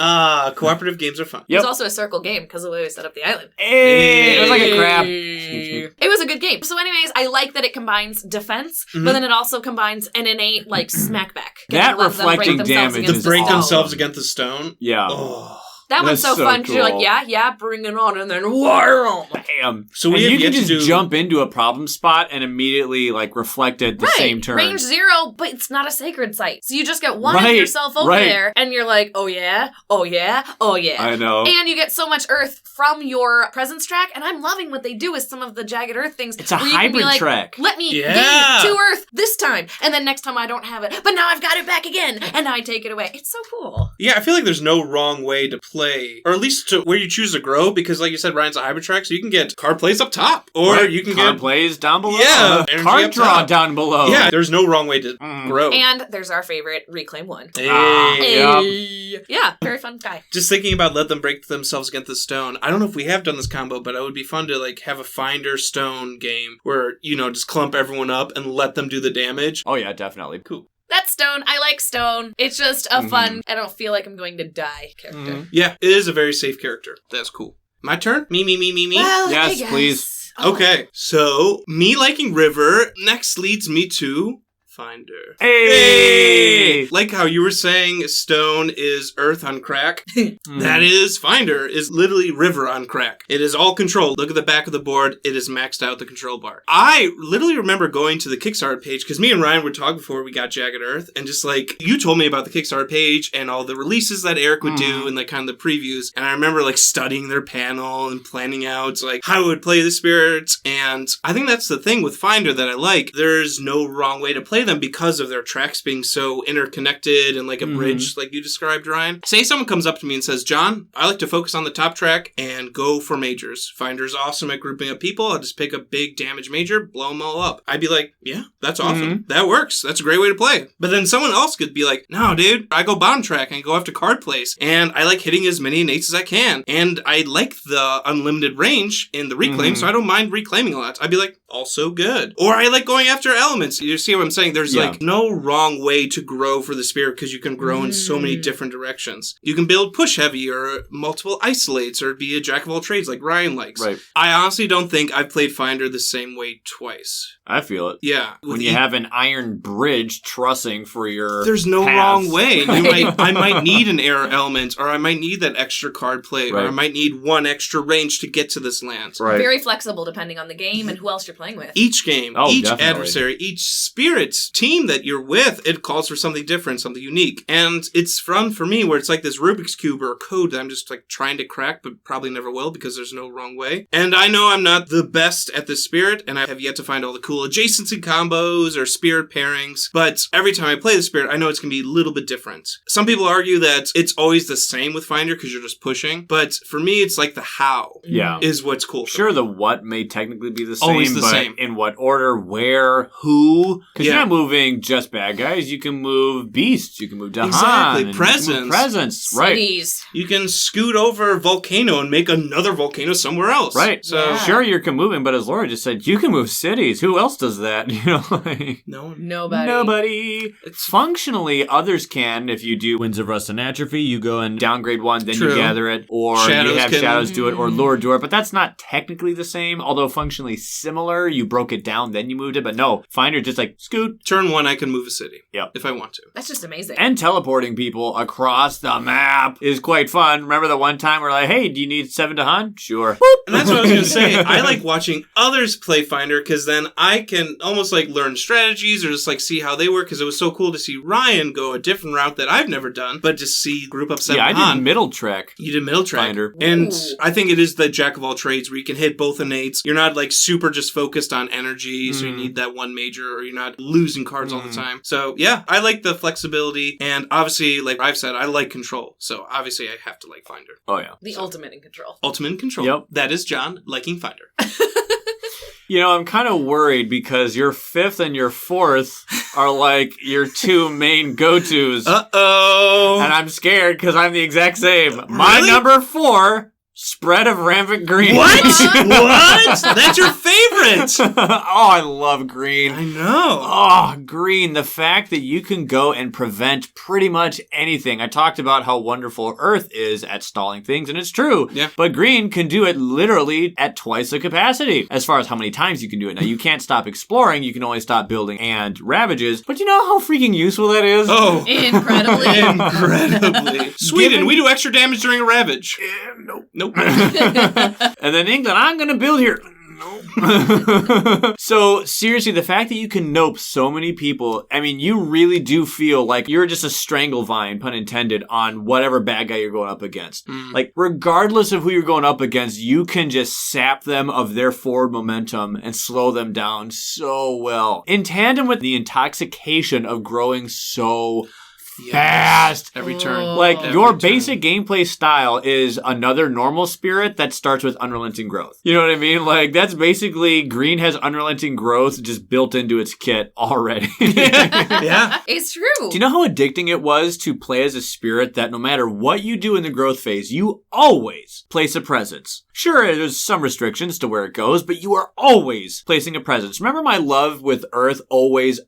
Cooperative games are fun. It was also a circle game because of the way we set up the island. Hey, it was like a crab. It was a good game. So anyways, I like that it combines defense, but then it also combines an innate, like, smackback. That Getting let them break reflecting themselves damage against is the Break stone. themselves against the stone. Yeah. Oh. That one's That's so so fun because you're cool. like, yeah, bring it on, and then wham! Bam. So we and have you yet can to just do- jump into a problem spot and immediately like reflect it the same turn. Range 0, but it's not a sacred site. So you just get one of Right, yourself over right. there, and you're like, oh yeah, oh yeah, oh yeah. I know. And you get so much earth from your presence track, and I'm loving what they do with some of the jagged earth things. It's a where you can be hybrid like, track. Let me Yeah. gain 2 earth this time, and then next time I don't have it, but now I've got it back again, and I take it away. It's so cool. Yeah, I feel like there's no wrong way to play, or at least to where you choose to grow, because like you said, Ryan's a hybrid track, so you can get card plays up top, or Right. you can card get... plays down below. Yeah, energy Card up draw top. down below. Yeah, there's no wrong way to grow. And there's our favorite, Reclaim 1. Hey. Yep. Yeah, very fun guy. Just thinking about let them break themselves against the stone. I don't know if we have done this combo, but it would be fun to like have a finder stone game where, you know, just clump everyone up and let them do the damage. Oh yeah, definitely. Cool. That's Stone. I like Stone. It's just a fun, I don't feel like I'm going to die character. Yeah, it is a very safe character. That's cool. My turn? Me. Well, Yes, I guess. please. Oh. Okay, so me liking River next leads me to Finder. Hey! Like how you were saying stone is earth on crack. That is Finder is literally river on crack. It is all controlled. Look at the back of the board. It is maxed out the control bar. I literally remember going to the Kickstarter page because me and Ryan would talk before we got Jagged Earth, and just like you told me about the Kickstarter page and all the releases that Eric would do and like kind of the previews, and I remember like studying their panel and planning out like how I would play the spirits. And I think that's the thing with Finder that I like. There's no wrong way to play them because of their tracks being so interconnected and like a bridge like you described, Ryan. Say someone comes up to me and says, John, I like to focus on the top track and go for majors. Finder's awesome at grouping up people. I'll just pick a big damage major, blow them all up. I'd be like, yeah, that's awesome. That works. That's a great way to play. But then someone else could be like, no, dude, I go bottom track and go after card plays. And I like hitting as many innates as I can. And I like the unlimited range in the reclaim, so I don't mind reclaiming a lot. I'd be like, also good. Or I like going after elements. You see what I'm saying? There's like no wrong way to grow for the spirit because you can grow in so many different directions. You can build push heavy or multiple isolates or be a jack of all trades like Ryan likes. Right. I honestly don't think I've played Finder the same way twice. I feel it. Yeah. When you have an iron bridge trussing for your There's no paths. wrong way. I might need an air element, or I might need that extra card play, or I might need one extra range to get to this land. Right. Very flexible depending on the game and who else you're playing with. Each game, each definitely. adversary, each spirit team that you're with, it calls for something different, something unique. And it's fun for me where it's like this Rubik's Cube or a code that I'm just like trying to crack, but probably never will because there's no wrong way. And I know I'm not the best at this spirit, and I have yet to find all the cool adjacency combos or spirit pairings, but every time I play the spirit, I know it's going to be a little bit different. Some people argue that it's always the same with Finder because you're just pushing, but for me, it's like the how is what's cool. Sure, the what may technically be the same, always the but same. In what order, where, who? Because you're Yeah. not moving just bad guys. You can move beasts. You can move Dahan. Exactly. and you can move presence. Right. Cities. You can scoot over Volcano and make another volcano somewhere else. Right. So Yeah. Sure, you can move him, but as Laura just said, you can move cities. Who else does that? You know, like, no one. Nobody. Functionally, others can. If you do Winds of Rust and Atrophy, you go and downgrade one, then True. you gather it, or Shadows you have can- Shadows do it, or Lure do it. But that's not technically the same, although functionally similar. You broke it down, then you moved it. But no, Finder just like scoot. Turn one, I can move a city. Yep. If I want to. That's just amazing. And teleporting people across the map is quite fun. Remember the one time we're like, hey, do you need 7 Dahan? Sure. And that's what I was going to say. I like watching others play Finder because then I can almost like learn strategies or just like see how they work, because it was so cool to see Ryan go a different route that I've never done, but just see group up 7 Yeah, I Dahan. did middle track. You did middle track. Finder. And Ooh. I think it is the jack of all trades where you can hit both innates. You're not like super just focused on energy, so you need that one major, or you're not losing cards all the time. So yeah, I like the flexibility, and obviously, like I've said, I like control. So obviously I have to like Finder. Oh, yeah. The ultimate in control. Ultimate in control. Yep. That is John liking Finder. You know, I'm kind of worried because your 5th and your 4th are like your two main go-tos. Uh-oh. And I'm scared because I'm the exact same. My Really? number 4, Spread of Rampant Green. What? What? That's your favorite. Oh, I love green. I know. Oh, green. The fact that you can go and prevent pretty much anything. I talked about how wonderful Earth is at stalling things, and it's true. Yeah. But green can do it literally at twice the capacity as far as how many times you can do it. Now, you can't stop exploring. You can only stop building and ravages. But you know how freaking useful that is? Oh. Incredibly. Incredibly. Sweden, we do extra damage during a ravage. Nope. Nope. And then England, I'm going to build here. Nope. So, seriously, the fact that you can nope so many people, I mean, you really do feel like you're just a stranglevine, pun intended, on whatever bad guy you're going up against. Like, regardless of who you're going up against, you can just sap them of their forward momentum and slow them down so well. In tandem with the intoxication of growing so fast. Every turn. Like, Every your turn. basic gameplay style is another normal spirit that starts with unrelenting growth. You know what I mean? Like, that's basically green has unrelenting growth just built into its kit already. Yeah. It's true. Do you know how addicting it was to play as a spirit that no matter what you do in the growth phase, you always place a presence? Sure, there's some restrictions to where it goes, but you are always placing a presence. Remember my love with Earth, always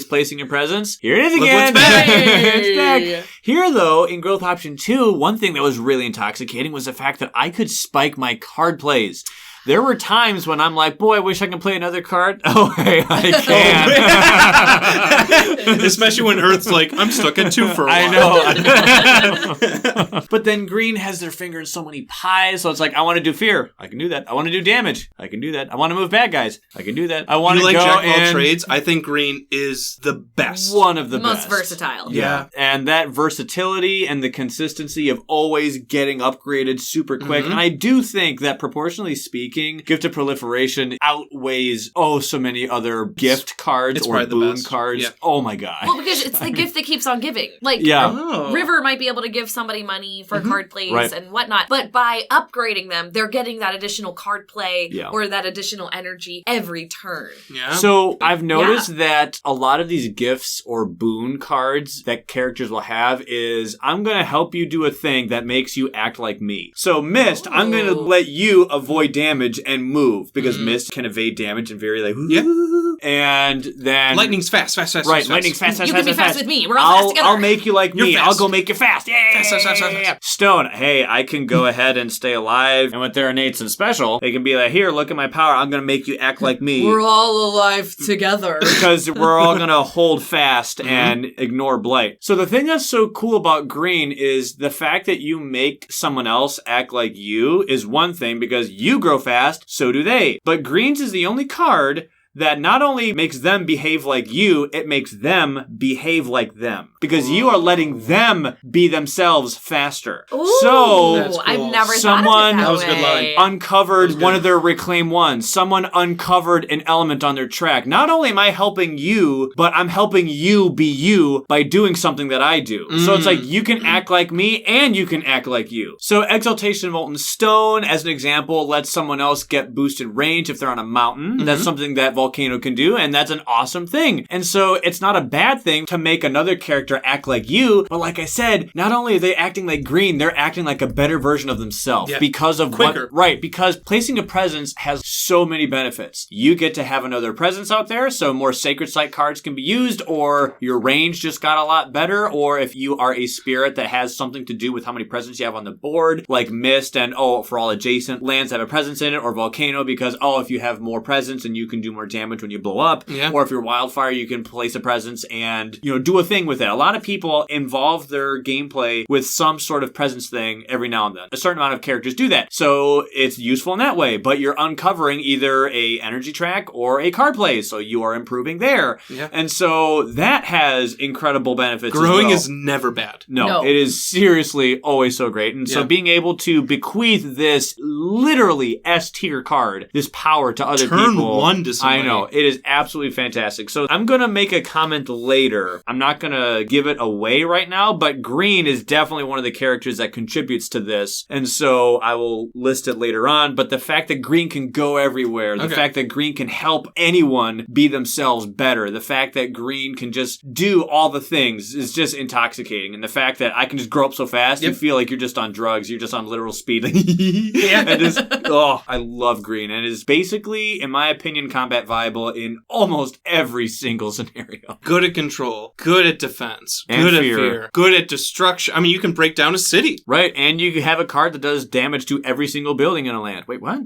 placing a presence? Here it is Look again. what's back. It's back. Here, though, in Growth Option 2, one thing that was really intoxicating was the fact that I could spike my card plays. There were times when I'm like, boy, I wish I could play another card. Oh, hey, I can. Especially when Earth's like, I'm stuck at 2 for a while. I know. But then green has their finger in so many pies, so it's like, I want to do fear. I can do that. I want to do damage. I can do that. I want to move bad guys. I can do that. I want to go Jack of all and... trades? I think green is the best. One of the most best. versatile. Yeah. And that versatility and the consistency of always getting upgraded super quick. And I do think that proportionally speaking, Gift of Proliferation outweighs so many other gift cards or boon cards. Yeah. Oh my god. Well, because it's the gift that keeps on giving. Like, River might be able to give somebody money for card plays and whatnot, but by upgrading them, they're getting that additional card play or that additional energy every turn. Yeah. So I've noticed that a lot of these gifts or boon cards that characters will have is, I'm going to help you do a thing that makes you act like me. So Mist, I'm going to let you avoid damage and move, because Mist can evade damage and very like, and then lightning's fast. Right, lightning's fast. You can be fast with me. We're all fast together. I'll make you like me. I'll go make you fast. Yeah. Fast. Stone, hey, I can go ahead and stay alive. And with their innates and special, they can be like, here, look at my power. I'm going to make you act like me. We're all alive together. Because we're all going to hold fast and ignore blight. So the thing that's so cool about green is the fact that you make someone else act like you is one thing, because you grow fast, so do they. But greens is the only card that not only makes them behave like you, it makes them behave like them. Because you are letting them be themselves faster. Ooh, so, that's cool. I've never someone thought of it that was way. Good line. Uncovered one of their reclaim ones. Someone uncovered an element on their track. Not only am I helping you, but I'm helping you be you by doing something that I do. So it's like, you can act like me and you can act like you. So Exaltation of Molten Stone, as an example, lets someone else get boosted range if they're on a mountain. That's something that Volcano can do, and that's an awesome thing. And so it's not a bad thing to make another character act like you, but like I said, not only are they acting like green, they're acting like a better version of themselves because of quicker. Because placing a presence has so many benefits. You get to have another presence out there, so more Sacred Site cards can be used, or your range just got a lot better, or if you are a spirit that has something to do with how many presence you have on the board, like Mist and for all adjacent lands that have a presence in it, or Volcano because if you have more presence and you can do more damage when you blow up, or if you're Wildfire, you can place a presence and do a thing with it. A lot of people involve their gameplay with some sort of presence thing every now and then. A certain amount of characters do that, so it's useful in that way, but you're uncovering either a energy track or a card play, so you are improving there. And so that has incredible benefits. Growing is never bad. No, it is seriously always so great. And so being able to bequeath this literally S-tier card, this power to other Turn people. one to somebody. I know. It is absolutely fantastic. So I'm going to make a comment later. I'm not going to give it away right now, but green is definitely one of the characters that contributes to this. And so I will list it later on. But the fact that green can go everywhere, the fact that green can help anyone be themselves better, the fact that green can just do all the things is just intoxicating. And the fact that I can just grow up so fast, you feel like you're just on drugs. You're just on literal speed. And just, I love green. And it is basically, in my opinion, combat viable in almost every single scenario. Good at control, good at defense, And good fear. at fear, good at destruction. I mean, you can break down a city. Right, and you have a card that does damage to every single building in a land. Wait, what?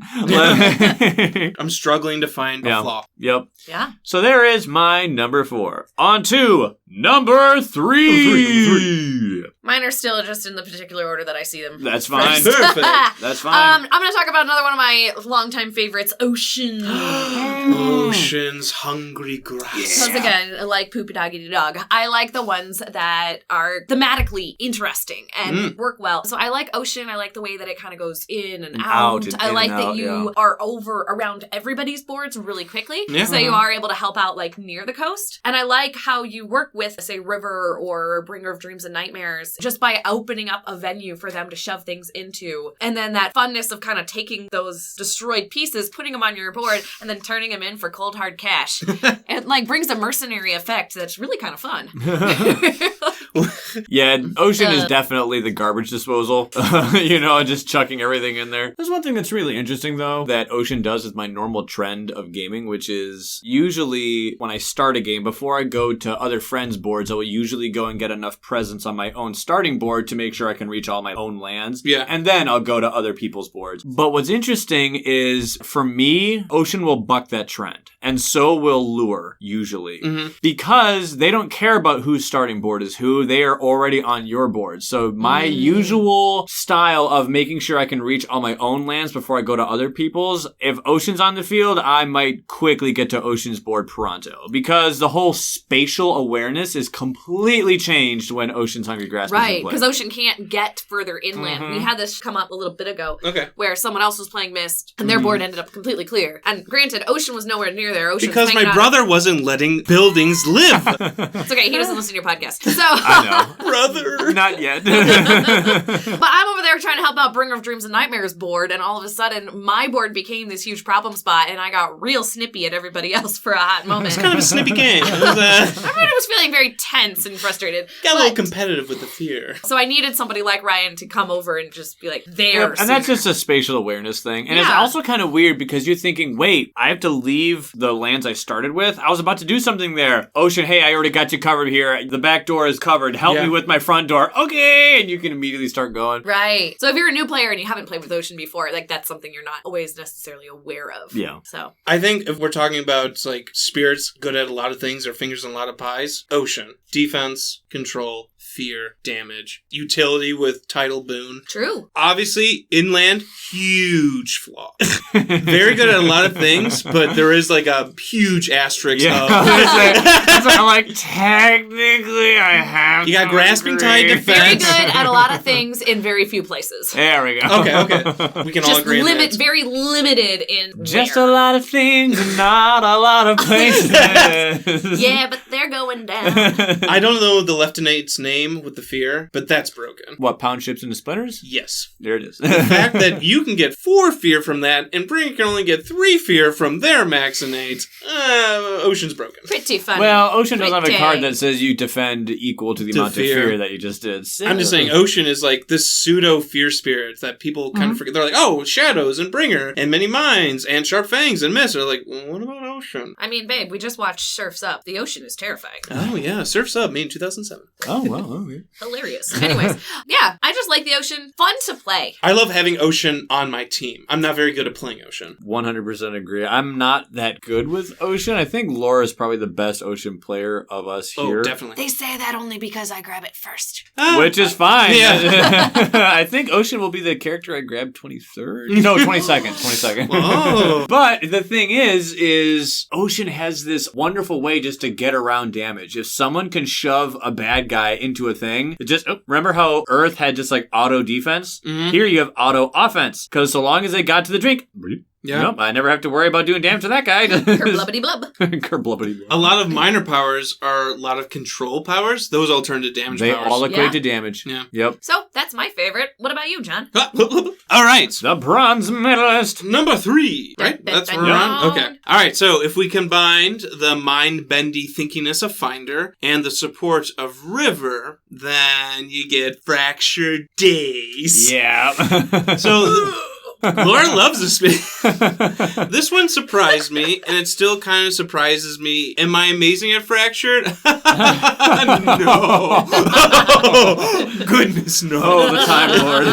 I'm struggling to find a flaw. Yep. Yeah. So there is my number 4. On to number 3. Mine are still just in the particular order that I see them. That's fine. Perfect. That's fine. I'm going to talk about another one of my longtime favorites, Ocean. Ocean's hungry grass. Because again, like Poopy Doggy Dog, I like the ones that are thematically interesting and work well. So I like Ocean. I like the way that it kind of goes in and out. I like that you are over around everybody's boards really quickly. Yeah. So you are able to help out like near the coast. And I like how you work with, say, River or Bringer of Dreams and Nightmares just by opening up a venue for them to shove things into. And then that funness of kind of taking those destroyed pieces, putting them on your board, and then turning them in for cold hard cash. It like brings a mercenary effect that's really kind of fun. Yeah, ocean is definitely the garbage disposal. Just chucking everything in there. There's one thing that's really interesting, though, that ocean does with my normal trend of gaming, which is usually when I start a game, before I go to other friends' boards, I will usually go and get enough presence on my own starting board to make sure I can reach all my own lands. Yeah. And then I'll go to other people's boards. But what's interesting is, for me, ocean will buck that trend. And so will lure, usually. Mm-hmm. Because they don't care about whose starting board is who. They are already on your board. So my usual style of making sure I can reach all my own lands before I go to other people's, if Ocean's on the field, I might quickly get to Ocean's board pronto. Because the whole spatial awareness is completely changed when Ocean's Hungry Grasp is in play. Right, because Ocean can't get further inland. We had this come up a little bit ago, where someone else was playing Mist, and their board ended up completely clear. And granted, Ocean was nowhere near there. Ocean because my brother wasn't letting buildings live. It's okay, he doesn't listen to your podcast. So I know. Brother. Not yet. But I'm over there trying to help out Bringer of Dreams and Nightmares board, and all of a sudden, my board became this huge problem spot, and I got real snippy at everybody else for a hot moment. It's kind of a snippy game. Everybody was feeling very tense and frustrated. Got a little competitive with the fear. So I needed somebody like Ryan to come over and just be like, there. And that's just a spatial awareness thing. And it's also kind of weird because you're thinking, wait, I have to leave the lands I started with? I was about to do something there. Ocean, hey, I already got you covered here. The back door is covered. Help me with my front door. Okay. And you can immediately start going. Right. So if you're a new player and you haven't played with Ocean before, like that's something you're not always necessarily aware of. Yeah. So I think if we're talking about like spirits good at a lot of things or fingers in a lot of pies, Ocean. Defense, control, fear, damage, utility with Tidal Boon. True. Obviously, inland, huge flaw. Very good at a lot of things, but there is like a huge asterisk. Yeah. I'm like, technically, I have. You got grasping tide defense. Very good at a lot of things in very few places. There we go. Okay. We can all agree on that. Very limited in just a lot of things and not a lot of places. Yeah, but they're going down. I don't know the Leftenate's name with the fear, but that's broken. What, pound ships into splinters? Yes. There it is. The fact that you can get 4 fear from that, and Bringer can only get 3 fear from their Maxinates, Ocean's broken. Pretty funny. Well, Ocean doesn't have a card that says you defend equal to the amount of fear that you just did. So. I'm just saying, Ocean is like this pseudo-fear spirit that people kind of forget. They're like, oh, Shadows and Bringer, and Many Minds, and Sharp Fangs and Mist. They're like, well, what about Ocean? I mean, babe, we just watched Surf's Up. The ocean is terrifying. Oh, yeah. Surf's Up, made in 2007. Oh, wow. Okay. Hilarious. Anyways, yeah, I just like the ocean. Fun to play. I love having Ocean on my team. I'm not very good at playing Ocean. 100% agree. I'm not that good with Ocean. I think Laura is probably the best Ocean player of us here. Oh, definitely. They say that only because I grab it first. Which is fine. Yeah. I think Ocean will be the character I grab 23rd. No, 22nd. 22nd. Oh. But the thing is Ocean has this wonderful way just to get around damage. If someone can shove a bad guy into a thing, remember how Earth had just like auto defense? Mm-hmm. Here you have auto offense. Because so long as they got to the drink, nope, I never have to worry about doing damage to that guy. Kerblubbity blub. Kerblubbity blub. A lot of minor powers are a lot of control powers. Those all turn to damage powers. They all equate to damage. Yeah. Yep. So, that's my favorite. What about you, John? All right. The bronze medalist. Number 3. Right? That's where we're on? Okay. All right. So, if we combined the mind-bendy thinkiness of Finder and the support of River, then you get Fractured Days. Yeah. So... Laura loves this space. This one surprised me, and it still kind of surprises me. Am I amazing at Fractured? No. Oh, goodness, no. Oh, the Time Lord.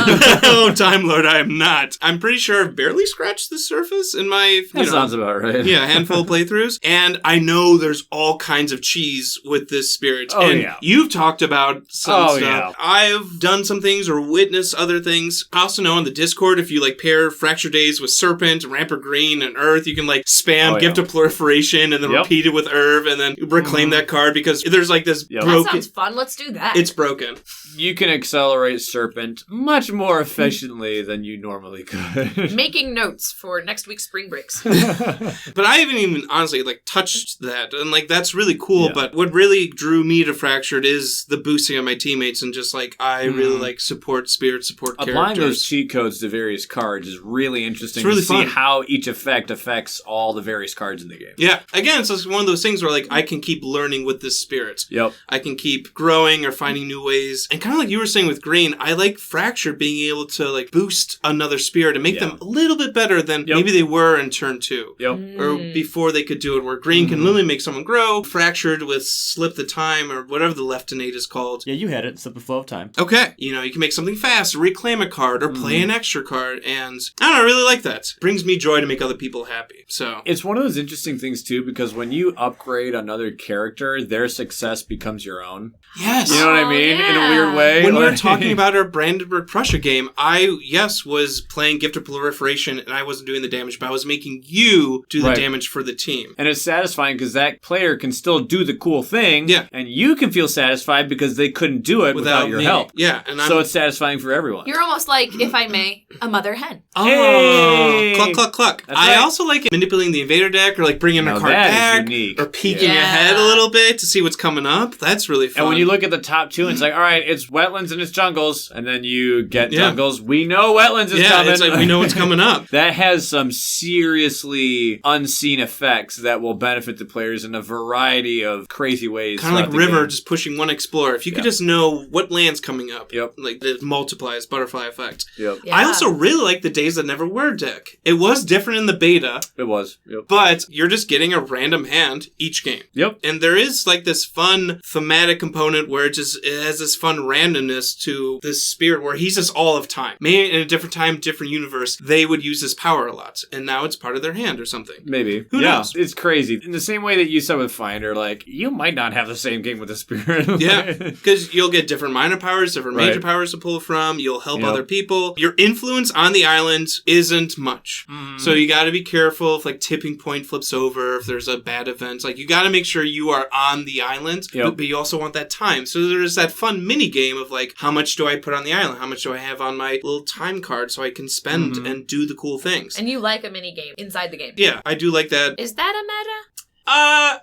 Oh, Time Lord, I am not. I'm pretty sure I've barely scratched the surface in my, sounds about right. Yeah, handful of playthroughs. And I know there's all kinds of cheese with this spirit. Oh, and yeah. You've talked about some stuff. Yeah. I've done some things or witnessed other things. I also know on the Discord, if you pair Fracture Days with Serpent, Rampart Green, and Earth, you can spam Gift of Proliferation and then repeat it with Irv and then reclaim that card because there's this broken... That sounds fun. Let's do that. It's broken. You can accelerate Serpent much more efficiently than you normally could. Making notes for next week's spring breaks. But I haven't even honestly touched that, and that's really cool. Yeah. But what really drew me to Fractured is the boosting of my teammates, and just I really support spirit, support characters. Applying those cheat codes to various cards is really interesting. It's really fun. See how each effect affects all the various cards in the game. Yeah, again, it's one of those things where I can keep learning with this spirit. Yep. I can keep growing or finding new ways, and kind of like you were saying with Green, I like Fractured being able to boost another spirit and make them a little bit better than maybe they were in turn 2. Yep. Or before they could do it, where Green can literally make someone grow. Fractured with Slip the Time, or whatever the left innate is called. Yeah, you had it. Slip the Flow of Time. Okay. You can make something fast, reclaim a card, or play an extra card, and I don't know, I really like that. It brings me joy to make other people happy. So it's one of those interesting things, too, because when you upgrade another character, their success becomes your own. Yes. You know what I mean? Yeah. In a weird way. When we were talking about our Brandenburg Prussia game, I, was playing Gift of Proliferation, and I wasn't doing the damage, but I was making you do the damage for the team. And it's satisfying because that player can still do the cool thing, and you can feel satisfied because they couldn't do it without your help. Yeah. So it's satisfying for everyone. You're almost like, if I may, a mother hen. Oh, hey! Cluck, cluck, cluck. I also like manipulating the invader deck, or bringing a card back, or peeking ahead a little bit to see what's coming up. That's really fun. And when you look at the top 2, it's all right, it's wetlands and it's jungles, and then you get jungles. We know wetlands is coming. It's we know what's coming up. That has some seriously unseen effects that will benefit the players in a variety of crazy ways. Kind of like River, just pushing one explorer. If you could just know what land's coming up, it multiplies, butterfly effect. Yep. Yeah. I also really like the Days That Never Were deck. It was different in the beta. It was. Yep. But you're just getting a random hand each game. Yep. And there is this fun thematic component where it has this fun randomness to this spirit where he's just all of time. Maybe in a different time, different universe, they would use his power a lot. And now it's part of their hand or something. Maybe. Who knows? It's crazy. In the same way that you said with Finder, you might not have the same game with the spirit. Yeah. Because you'll get different minor powers, different major powers to pull from. You'll help other people. Your influence on the island isn't much. So you got to be careful if tipping point flips over, if there's a bad event. You got to make sure you are on the island, but you also want that time. So there's that fun mini game of how much do I put on the island? How much do I have on my little time card so I can spend and do the cool things? And you like a mini game inside the game. Yeah, I do like that. Is that a meta?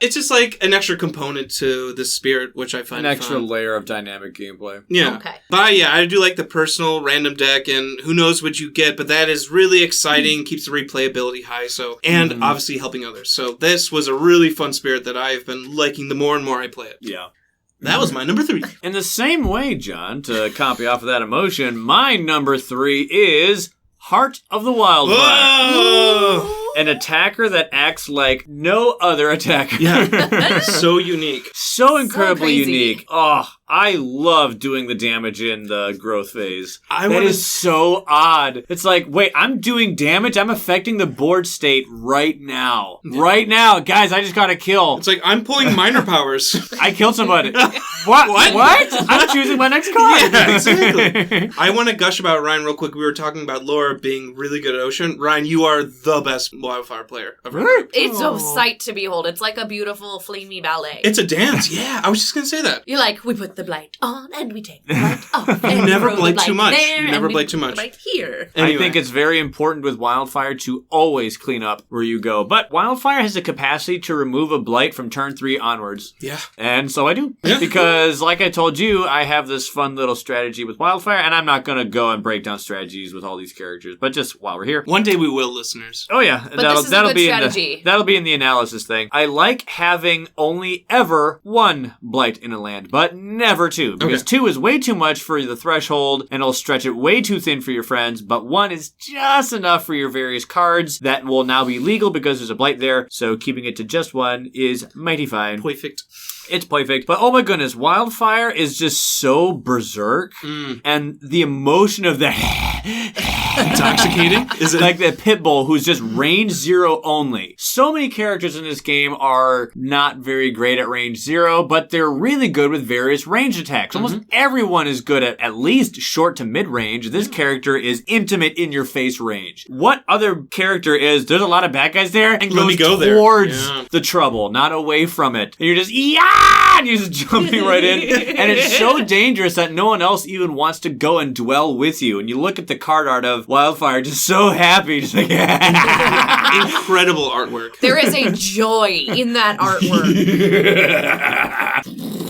It's just an extra component to the spirit, which I find an extra fun. Layer of dynamic gameplay. Yeah. Okay. But I do like the personal random deck, and who knows what you get, but that is really exciting, keeps the replayability high, and obviously helping others. So this was a really fun spirit that I've been liking the more and more I play it. Yeah. That was my number 3. In the same way, John, to copy off of that emotion, my number 3 is Heart of the Wildfire. Whoa! An attacker that acts like no other attacker. Yeah. So unique. So incredibly unique. Oh, I love doing the damage in the growth phase. That is so odd. It's wait, I'm doing damage? I'm affecting the board state right now. Yeah. Right now. Guys, I just got a kill. It's I'm pulling minor powers. I killed somebody. What? I'm choosing my next card. Yeah, exactly. I want to gush about Ryan real quick. We were talking about Laura being really good at Ocean. Ryan, you are the best Wildfire player I've ever heard. It's a sight to behold. It's like a beautiful, flamey ballet. It's a dance. Yeah, I was just going to say that. You're we put the blight on and we take the blight off. You never blight too much. You never blight too much. Blight here. Anyway. I think it's very important with Wildfire to always clean up where you go. But Wildfire has the capacity to remove a blight from turn 3 onwards. Yeah. And so I do. Yeah. Because like I told you, I have this fun little strategy with Wildfire, and I'm not going to go and break down strategies with all these characters. But just while we're here. One day we will, listeners. Oh, yeah. But that'll be strategy. That'll be in the analysis thing. I like having only ever 1 blight in a land, but never 2. Because 2 is way too much for the threshold, and it'll stretch it way too thin for your friends, but 1 is just enough for your various cards that will now be legal because there's a blight there, so keeping it to just 1 is mighty fine. Perfect. It's perfect. But oh my goodness, Wildfire is just so berserk, and the emotion of the Intoxicating? Is it like the pit bull who's just range 0 only? So many characters in this game are not very great at range 0, but they're really good with various range attacks. Almost everyone is good at least short to mid range. This character is intimate in your face range. What other character is, there's a lot of bad guys there and goes towards the trouble, not away from it. And you're just, and you're just jumping right in. And it's so dangerous that no one else even wants to go and dwell with you. And you look at the card art of Wildfire, just so happy, just like, incredible artwork. There is a joy in that artwork.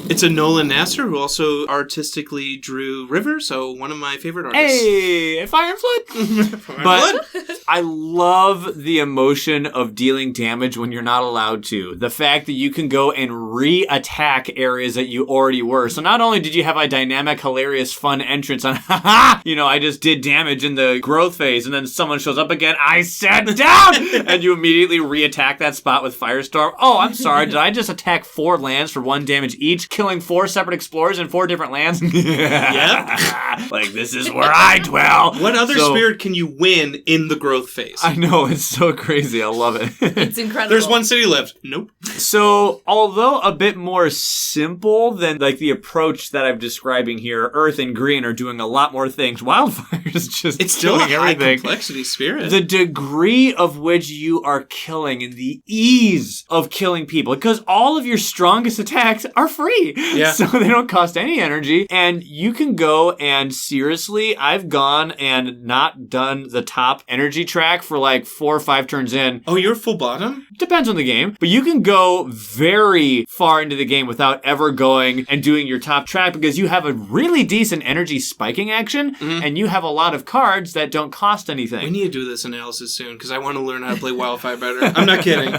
It's a Nolan Nasser who also artistically drew River, so one of my favorite artists. Hey, Fire and Flood. But I love the emotion of dealing damage when you're not allowed to. The fact that you can go and re-attack areas that you already were. So not only did you have a dynamic, hilarious, fun entrance on, I just did damage in the growth phase, and then someone shows up again, I sat down! And you immediately re-attack that spot with Firestorm. Oh, I'm sorry, did I just attack 4 lands for 1 damage each, killing 4 separate explorers in 4 different lands? Yep. Like, this is where I dwell. What other spirit can you win in the growth phase? I know, it's so crazy. I love it. It's incredible. There's 1 city left. Nope. So, although a bit more simple than like the approach that I'm describing here, Earth and Green are doing a lot more things. Wildfire is just it's still killing a high everything. Complexity spirit. The degree of which you are killing and the ease of killing people, because all of your strongest attacks are free. Yeah. So they don't cost any energy, and you can go and seriously, I've gone and not done the top energy track for like 4 or 5 turns in. Oh, you're full bottom? Depends on the game, but you can go very far into the game without ever going and doing your top track because you have a really decent energy spiking action, and you have a lot of cards that don't cost anything. We need to do this analysis soon because I want to learn how to play Wildfire better. I'm not kidding.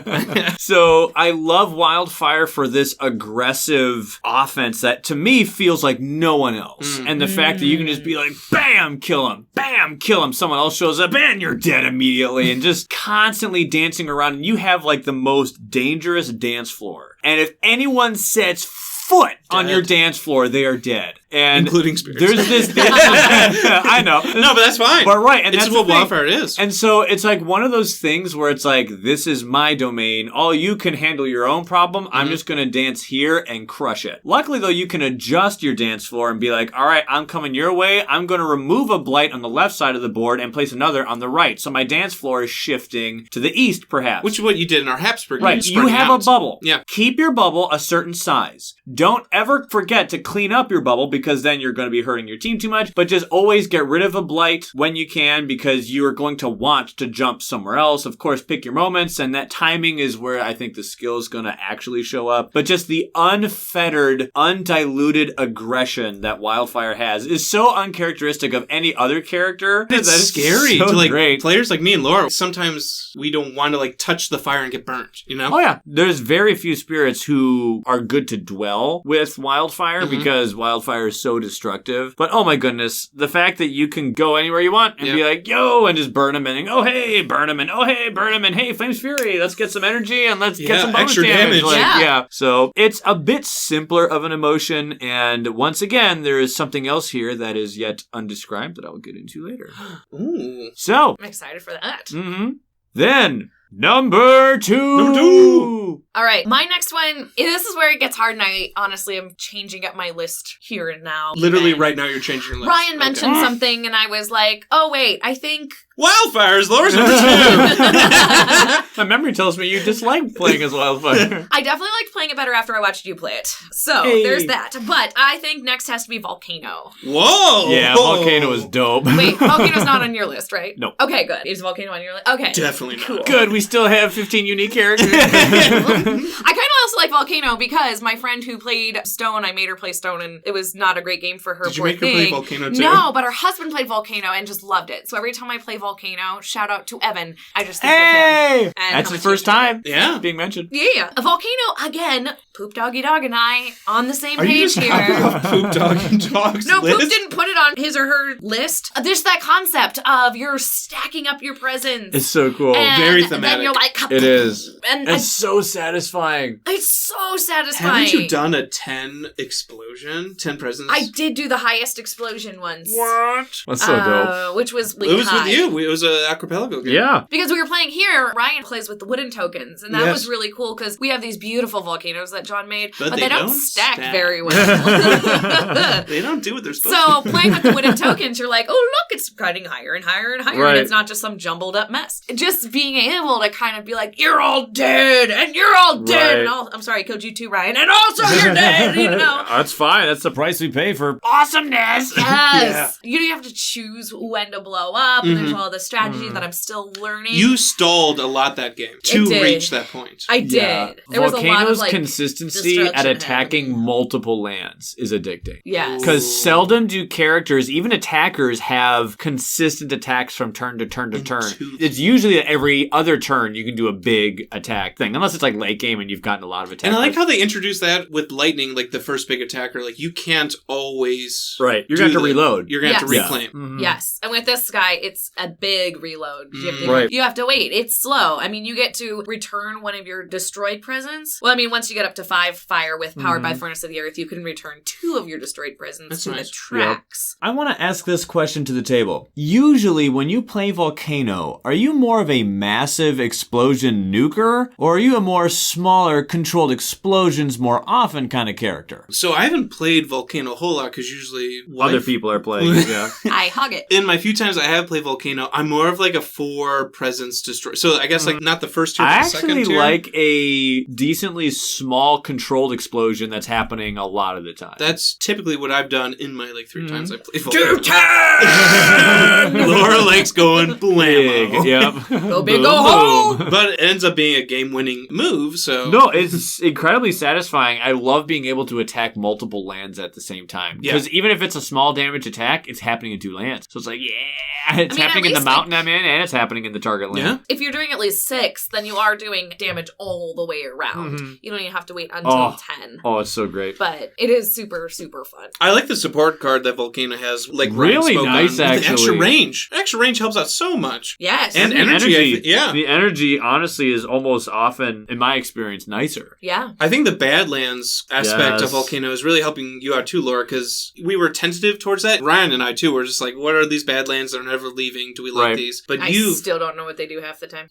So I love Wildfire for this aggressive offense that to me feels like no one else. And the fact that you can just be like, bam, kill him, bam, kill him. Someone else shows up and you're dead immediately, and just constantly dancing around. And you have like the most dangerous dance floor. And if anyone sets foot on your dance floor, they are dead. And including spirits. There's this I know. No, but that's fine. But right, and it's that's what Wildfire is. And so it's like one of those things where it's like, this is my domain. All you can handle your own problem. I'm just going to dance here and crush it. Luckily, though, you can adjust your dance floor and be like, all right, I'm coming your way. I'm going to remove a blight on the left side of the board and place another on the right. So my dance floor is shifting to the east, perhaps. Which is what you did in our Habsburg. Right, you have a bubble. Yeah. Keep your bubble a certain size. Don't ever forget to clean up your bubble because then you're going to be hurting your team too much. But just always get rid of a blight when you can because you are going to want to jump somewhere else. Of course, pick your moments, and that timing is where I think the skill is going to actually show up. But just the unfettered, undiluted aggression that Wildfire has is so uncharacteristic of any other character. It's scary so to like great. Players like me and Laura. Sometimes we don't want to like touch the fire and get burnt, you know? Oh yeah. There's very few spirits who are good to dwell with Wildfire because Wildfire is so destructive. But oh my goodness, the fact that you can go anywhere you want and be like, yo, and just burn them and oh hey, burn them and oh hey, burn them and hey, Flame's Fury, let's get some energy and let's get some bonus extra damage. Like, so it's a bit simpler of an emotion, and once again, there is something else here that is yet undescribed that I will get into later. Ooh. So I'm excited for that. Then Number two. All right, my next one, this is where it gets hard, and I honestly am changing up my list here and now. Literally right now you're changing your list. Ryan mentioned something, and I was like, oh wait, I think... Wildfire is Laura's number 2! My memory tells me you dislike playing as Wildfire. I definitely liked playing it better after I watched you play it. So, there's that. But I think next has to be Volcano. Whoa! Yeah, Volcano is dope. Wait, Volcano's not on your list, right? No. Okay, good. Is Volcano on your list? Okay. Definitely not. Cool. Good, we still have 15 unique characters. I kind of also like Volcano because my friend who played Stone, I made her play Stone, and it was not a great game for her. Did you make her play Volcano too? No, but her husband played Volcano and just loved it. So every time I play Volcano, shout out to Evan, I just think of him. And that's his first time being mentioned. Yeah. Volcano, again, Poop Doggy Dog and I on the same Are you page just here. copying off Poop Doggy Dog's No, list? Poop didn't put it on his or her list. There's that concept of you're stacking up your presents. It's so cool. And Very then thematic. you're like, It is. And It's so satisfying. it's so satisfying. Haven't you done a 10 explosion? 10 presents? I did do the highest explosion once. What? That's so dope. Which was It was high. with you. It was an archipelago game. Yeah. Because we were playing here, Ryan plays with the wooden tokens, and that Yes. was really cool because we have these beautiful volcanoes that John made, But but they they don't don't stack stack. very well. They don't do what they're supposed So to. playing with the wooden tokens, you're like, oh look, it's cutting higher and higher and higher, Right. and it's not just some jumbled up mess. Just being able to kind of be like, you're all dead, and you're all dead, Right. and I'm sorry, code you too, Ryan, and also you're dead, you know. That's fine. That's the price we pay for Awesomeness! Yes! Yeah. You have to choose when to blow up, and there's all the strategy that I'm still learning. You stalled a lot that game to did. reach that point. I did. Yeah. There was a lot of Volcano's like consistency destruction at attacking happening. multiple lands is addicting. Yes. Because seldom do characters, even attackers, have consistent attacks from turn to turn to turn. It's usually that every other turn you can do a big attack thing, unless it's like late game and you've gotten a lot of attacks. And I like how they introduced that with lightning, like the first big attacker. Like, you can't always... Right. You're going to have to the- reload. You're going to have to Yes. reclaim. Mhm. Yes. And with this guy, it's a big reload. You have to, Right. you have to wait. It's slow. I mean, you get to return one of your destroyed presents. Well, I mean, once you get up to 5 fire with Powered by Furnace of the Earth, you can return 2 of your destroyed presents That's to nice. the tracks. I want to ask this question to the table. Usually, when you play Volcano, are you more of a massive explosion nuker, or are you a more smaller, controlled explosions more often kind of character? So I haven't played Volcano a whole lot because usually... Other people are playing, yeah. I hug it. In my few times I have played Volcano, I'm more of like a 4 presents destroy. So I guess like not the first tier, I but the second actually tier. like a decently small, controlled explosion that's happening a lot of the time. That's typically what I've done in my like 3 times I played 2 Volcano. times! Laura likes going Big, blammo. yep. Go big, Boom, go home! boom. But it ends up being a game-winning move, so... No, it's incredibly satisfying. I love being able to attack multiple lands at the same time. Yeah. Because even if it's a small damage attack, it's happening in 2 lands. So it's like, yeah, it's I mean, happening at in the least, mountain I'm in, and it's happening in the target land. Yeah. If you're doing at least 6, then you are doing damage all the way around. Mhm. You don't even have to wait until Oh. 10. Oh, it's so great. But it is super, super fun. I like the support card that Volcano has, like Really Ryan spoke nice, on, with the extra actually. range. Extra range helps out so much. Yes. And the energy, yeah. The energy, honestly, is almost often, in my experience, nicer. Yeah. I think the Badlands aspect of Yes. Volcano is really helping you out too, Laura, because we were tentative towards that. Ryan and I, too, were just like, what are these Badlands that are never leaving? Do we like Right. these? But I you... still don't know what they do half the time.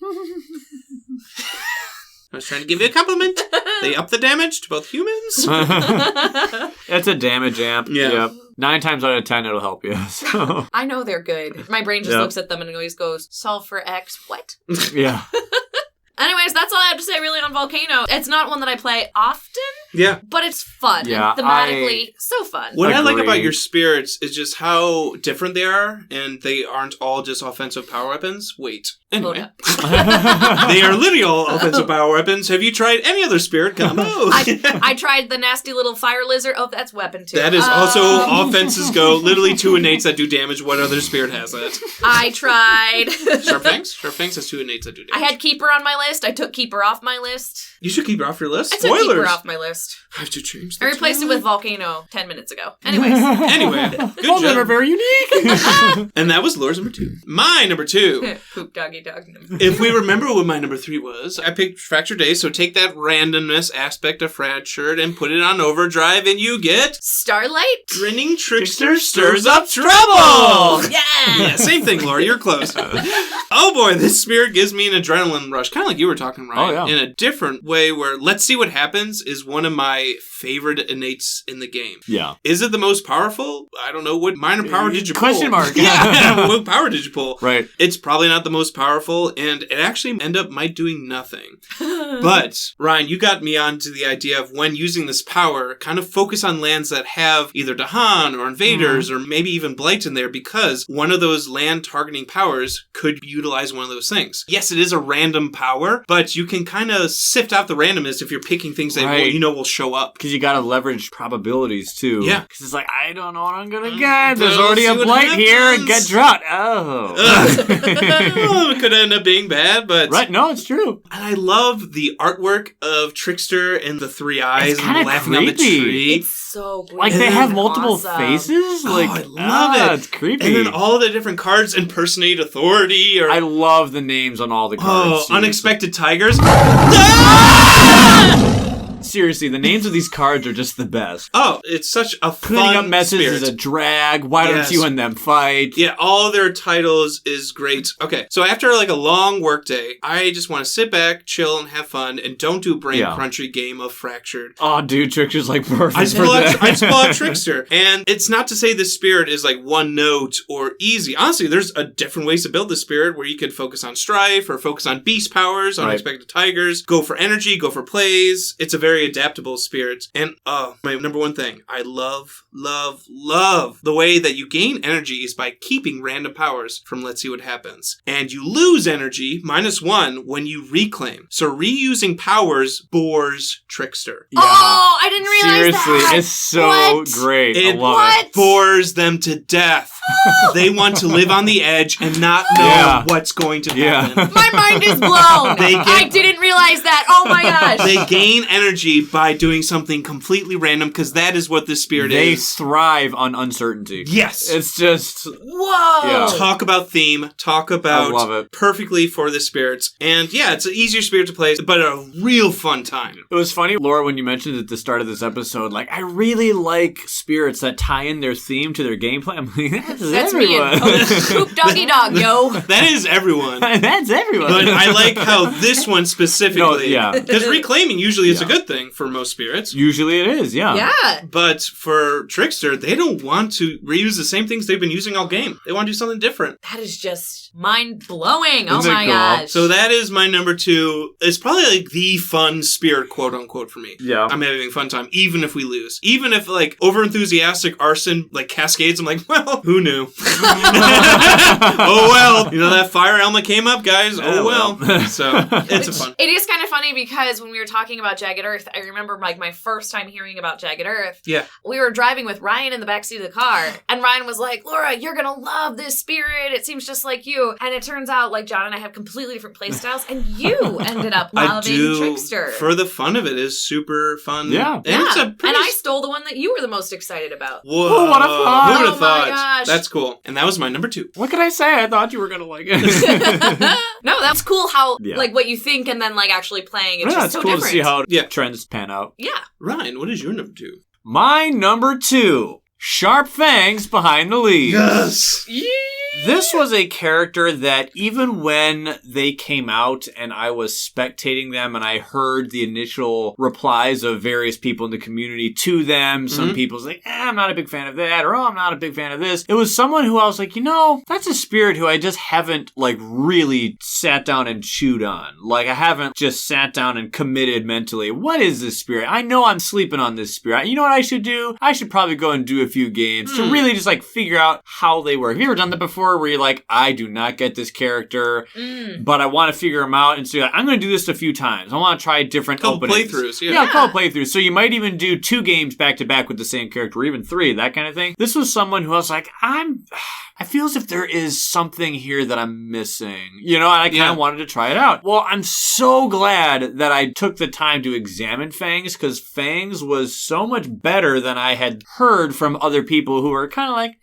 I was trying to give you a compliment. They up the damage to both humans. It's a damage amp. Yeah. Yep. 9 times out of 10, it'll help you. So, I know they're good. My brain just Yep. looks at them and always goes, solve for X, what? yeah. Anyways, that's all I have to say really on Volcano. It's not one that I play often, Yeah. but it's fun. Yeah, and thematically, so fun. What I like about Agreed. your spirits is just how different they are, and they aren't all just offensive power weapons. Wait. Anyway. They are literally all offensive power weapons. Have you tried any other spirit combo? I tried the nasty little fire lizard. Oh, that's weapon too. That is also offenses go. Literally 2 innates that do damage. What other spirit has that? I tried. Sharp Fangs? Sharp Fangs has 2 innates that do I damage. had Keeper on my list. I took Keeper off my list. You should keep it off your list. I took Spoilers. Keeper off my list. I have to change I that. replaced it with Volcano 10 minutes ago. Anyways. Anyway, good All men are job. very unique. And that was Laura's number 2. My number 2. Poop doggy dog. If we remember what my number 3 was, I picked Fractured Days, so take that randomness aspect of Fractured and put it on overdrive, and you get... Starlight? Grinning Trickster Stirs Up Trouble! Yeah, same thing, Laura. You're close. Oh boy, this spirit gives me an adrenaline rush. Kind of like you were talking, Ryan. Oh, yeah. In a different way where Let's See What Happens is one of my favorite innates in the game. Yeah. Is it the most powerful? I don't know. What minor power did you pull? Question mark. Yeah, what power did you pull? Right. It's probably not the most powerful, and it actually end up might doing nothing. But, Ryan, you got me onto the idea of when using this power, kind of focus on lands that have either Dahan or Invaders or maybe even Blight in there, because one of those land targeting powers could utilize utilize one of those things. Yes, it is a random power, but you can kind of sift out the randomness if you're picking things that will show up. Because you gotta leverage probabilities, too. Yeah. Because it's like, I don't know what I'm gonna get. There's already a blight here and get drought. Oh. It could end up being bad, but... Right, no, it's true. And I love the artwork of Trickster and the three eyes and laughing creepy. on the tree. It's so great. Like, they have multiple faces? Like, I love it. It's creepy. And then all the different cards impersonate authority. Or I love the names on all the cards. Oh, Unexpected Tigers. Seriously, the names of these cards are just the best. Oh, it's such a Putting fun up messes spirit. is a drag. Why don't you and them fight? Yeah, all their titles is great. Okay, so after like a long work day, I just want to sit back, chill, and have fun, and don't do a brain crunchy game of Fractured. Oh, dude, Trickster's like perfect I just pull out Trickster. And it's not to say the spirit is like one note or easy. Honestly, there's a different ways to build the spirit where you could focus on strife or focus on beast powers, unexpected tigers, go for energy, go for plays. It's a very adaptable spirit. And my number one thing, I love the way that you gain energy is by keeping random powers from Let's See What Happens. And you lose energy, -1, when you reclaim. So reusing powers bores Trickster. Yeah. Oh, I didn't realize that. Seriously, it's so great. I love it. Bores them to death. They want to live on the edge and not know what's going to happen. My mind is blown. I didn't realize that. Oh my gosh. They gain energy by doing something completely random because that is what this spirit is. They thrive on uncertainty. Yes. It's just... Whoa. Yeah. Talk about theme. Talk about... I love it. Perfectly for the spirits. And yeah, it's an easier spirit to play, but a real fun time. It was funny, Laura, when you mentioned at the start of this episode, like, I really like spirits that tie in their theme to their gameplay. I'm like, that's everyone. Poop doggy dog, yo. That is everyone. That's everyone. But I like how this one specifically... No, because reclaiming usually is a good thing for most spirits. Usually it is, Yeah. But for Trickster, they don't want to reuse the same things they've been using all game. They want to do something different. That is just mind-blowing. Oh Isn't my it cool? gosh. So that is my number 2. It's probably like the fun spirit, quote unquote, for me. Yeah. I'm having a fun time, even if we lose. Even if like over-enthusiastic arson like cascades, I'm like, well, who knew? Oh well. You know, that fire element came up, guys. Oh well. So it's a fun. It is kind of funny because when we were talking about Jagged Earth, I remember like my first time hearing about Jagged Earth. Yeah. We were driving with Ryan in the backseat of the car, and Ryan was like, Laura, you're gonna love this spirit. It seems just like you. And it turns out like John and I have completely different play styles, and you ended up loving Trickster. For the fun of it is super fun. Yeah. And it's a pretty... And I stole the one that you were the most excited about. Whoa. Oh, what a fun. Who would have thought? My gosh. That's cool. And that was my number 2. What could I say? I thought you were going to like it. No, that's cool how, like, what you think and then, like, actually playing. It's just so cool different. to see how trends pan out. Yeah. Ryan, what is your number 2? My number 2. Sharp Fangs Behind the Leaves. Yes. Yeah. This was a character that even when they came out and I was spectating them and I heard the initial replies of various people in the community to them, some people's like, I'm not a big fan of that, or I'm not a big fan of this. It was someone who I was like, that's a spirit who I just haven't like really sat down and chewed on. Like I haven't just sat down and committed mentally. What is this spirit? I know I'm sleeping on this spirit. You know what I should do? I should probably go and do a few games to really just like figure out how they work. Have you ever done that before? Where you're like, I do not get this character, but I want to figure him out. And so I'm going to do this a few times. I want to try different openings. Playthroughs, Yeah, call playthroughs. So you might even do 2 games back to back with the same character, or even 3, that kind of thing. This was someone who I was like, I feel as if there is something here that I'm missing, and I kind of wanted to try it out. Well, I'm so glad that I took the time to examine Fangs, because Fangs was so much better than I had heard from other people who were kind of like,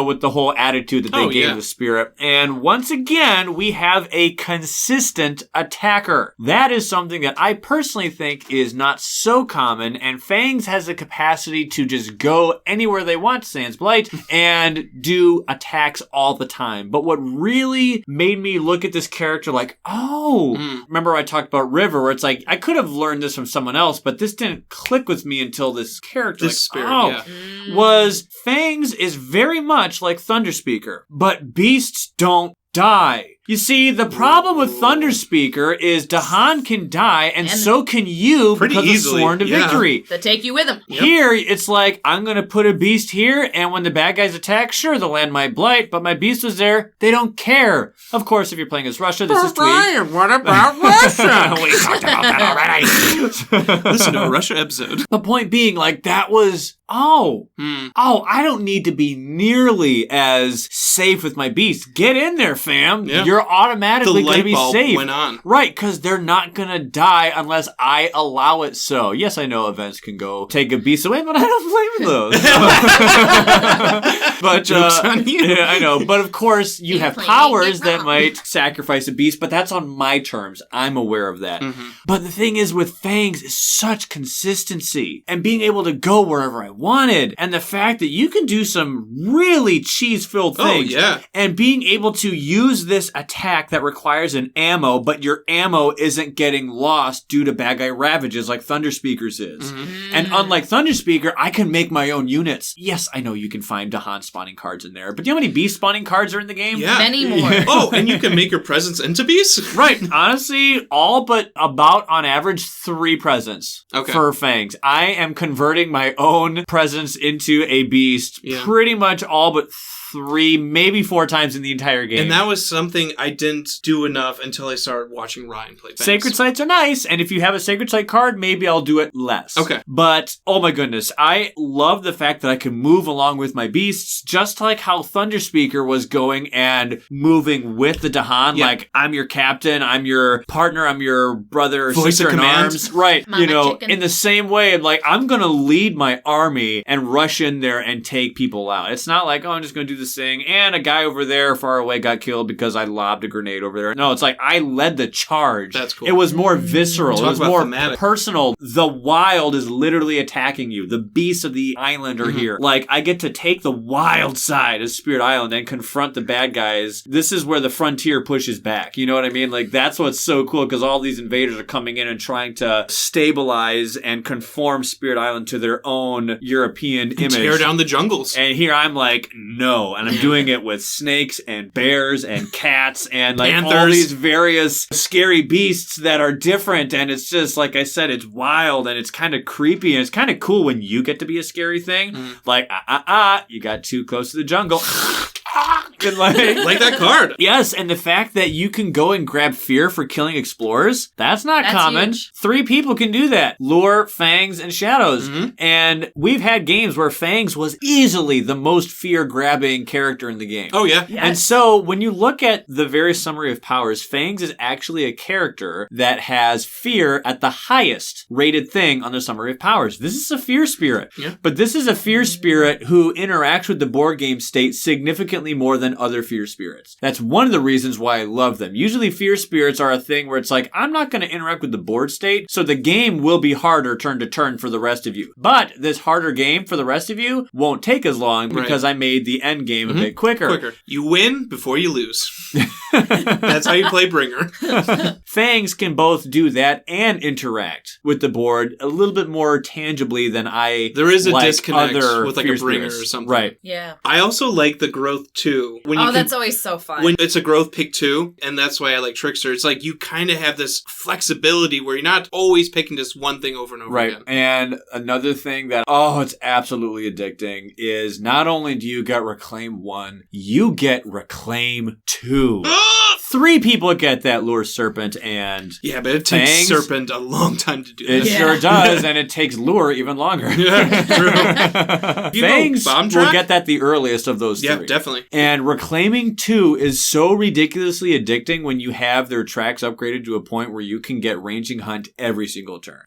with the whole attitude that they gave the spirit. And once again, we have a consistent attacker. That is something that I personally think is not so common, and Fangs has the capacity to just go anywhere they want, sans blight, and do attacks all the time. But what really made me look at this character like, remember I talked about River, where it's like, I could have learned this from someone else, but this didn't click with me until this character. This spirit, was Fangs is very much like Thunderspeaker, but beasts don't die. You see, the problem with Thunderspeaker is Dahan can die, and so can you because easily. of Sworn to Victory. They take you with them. Yep. Here, it's like, I'm going to put a beast here, and when the bad guys attack, sure, they'll land my blight, but my beast was there. They don't care. Of course, if you're playing as Russia, this is tweak. Brian, what about Russia? We talked about that already. Listen to a Russia episode. The point being, like, that was... Oh, I don't need to be nearly as safe with my beast. Get in there, fam. Yeah. You're automatically going to be safe. Went on. Right, because they're not going to die unless I allow it so. Yes, I know events can go take a beast away, but I don't blame those. But, Joke's on you. yeah, I know. But of course, you have playing powers it that wrong. might sacrifice a beast, but that's on my terms. I'm aware of that. But the thing is with Fangs is such consistency and being able to go wherever I wanted. And the fact that you can do some really cheese-filled things. Oh, yeah. And being able to use this attack that requires an ammo, but your ammo isn't getting lost due to bad guy ravages like Thunderspeaker's is. And unlike Thunderspeaker, I can make my own units. Yes, I know you can find Dahan spawning cards in there, but do you know how many beast spawning cards are in the game? Yeah. Many more. Oh, and you can make your presence into beasts? Right. Honestly, all but about on average 3 presents for Fangs. I am converting my own presence into a beast pretty much all but 3, maybe 4 times in the entire game. And that was something I didn't do enough until I started watching Ryan play Fangs. Sacred Sites are nice, and if you have a Sacred Site card, maybe I'll do it less. Okay. But, oh my goodness, I love the fact that I can move along with my beasts, just like how Thunderspeaker was going and moving with the Dahan. Yeah. Like, I'm your captain, I'm your partner, I'm your brother or Voice sister of in command. arms. Right. Mama you know, chicken. in the same way, like, I'm gonna lead my army and rush in there and take people out. It's not like, oh, I'm just gonna do this thing, and a guy over there far away got killed because I lobbed a grenade over there. No, it's like, I led the charge. That's cool. It was more visceral. Talk It was about more thematic. personal. The wild is literally attacking you. The beasts of the island are here. Like, I get to take the wild side of Spirit Island and confront the bad guys. This is where the frontier pushes back. You know what I mean? Like, that's what's so cool, because all these invaders are coming in and trying to stabilize and conform Spirit Island to their own European image. Tear down the jungles. And here I'm like, no. And I'm doing it with snakes and bears and cats and like all Panthers. these various scary beasts that are different. And it's just, like I said, it's wild and it's kind of creepy. And it's kind of cool when you get to be a scary thing. Like, you got too close to the jungle. And like that card. Yes, and the fact that you can go and grab fear for killing explorers, that's not common. Huge. 3 people can do that. Lure, Fangs, and Shadows. And we've had games where Fangs was easily the most fear-grabbing character in the game. Oh, yeah. Yes. And so, when you look at the very summary of powers, Fangs is actually a character that has fear at the highest rated thing on the summary of powers. This is a fear spirit. Yeah. But this is a fear spirit who interacts with the board game state significantly more than other fear spirits. That's one of the reasons why I love them. Usually fear spirits are a thing where it's like, I'm not going to interact with the board state, so the game will be harder turn to turn for the rest of you. But this harder game for the rest of you won't take as long because I made the end game a bit quicker. You win before you lose. That's how you play Bringer. Fangs can both do that and interact with the board a little bit more tangibly than I There is a like disconnect other with like fear a Bringer spirits. or something. Right. Yeah. I also like the growth too. When you That's always so fun. when it's a growth pick too, and that's why I like Trickster. It's like you kind of have this flexibility where you're not always picking just one thing over and over Right. again. And another thing that, it's absolutely addicting is not only do you get Reclaim 1, you get Reclaim 2. 3 people get that Lure Serpent and Yeah, but it takes Fangs? Serpent a long time to do it that. sure does, and it takes Lure even longer. Yeah, true. You know, Fangs Bomb will Track? get that the earliest of those 3. Yeah, definitely. And Reclaiming 2 is so ridiculously addicting when you have their tracks upgraded to a point where you can get Ranging Hunt every single turn.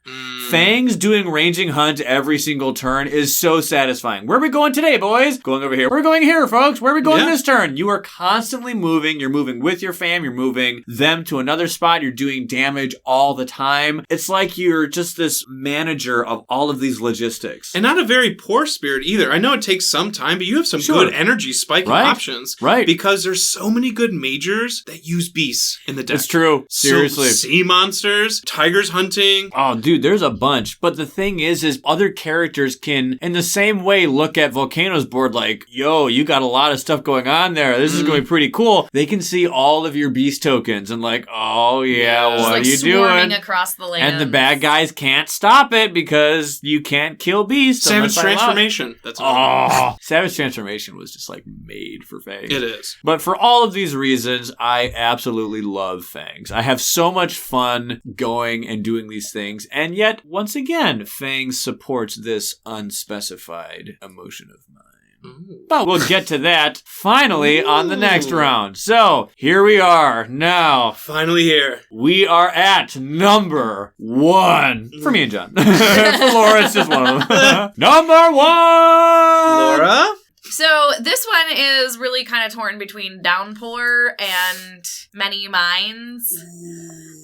Fangs doing Ranging Hunt every single turn is so satisfying. Where are we going today, boys? Going over here. We're going here, folks. Where are we going this turn? You are constantly moving. You're moving with your fam. You're moving them to another spot. You're doing damage all the time. It's like you're just this manager of all of these logistics. And not a very poor spirit either. I know it takes some time, but you have some good energy spiking options. Right. Because there's so many good majors that use beasts in the deck. It's true. Seriously. So, sea monsters, tigers hunting. Oh, dude, there's a bunch. But the thing is other characters can, in the same way, look at Volcano's board like, yo, you got a lot of stuff going on there. This is going to be pretty cool. They can see all of your beast tokens and like, oh yeah, Just, what like are you swarming doing? across the land. And the bad guys can't stop it because you can't kill beasts. Savage unless I allow it. Transformation. That's all. Oh, Savage Transformation was just like made for Fangs. It is. But for all of these reasons, I absolutely love Fangs. I have so much fun going and doing these things, and yet, once again, Fangs supports this unspecified emotion of mine. But we'll get to that finally on the next round. So, here we are now. Finally here. We are at number 1. For me and John. For Laura, it's just one of them. Number 1! Laura? So this one is really kind of torn between Downpour and Many Minds.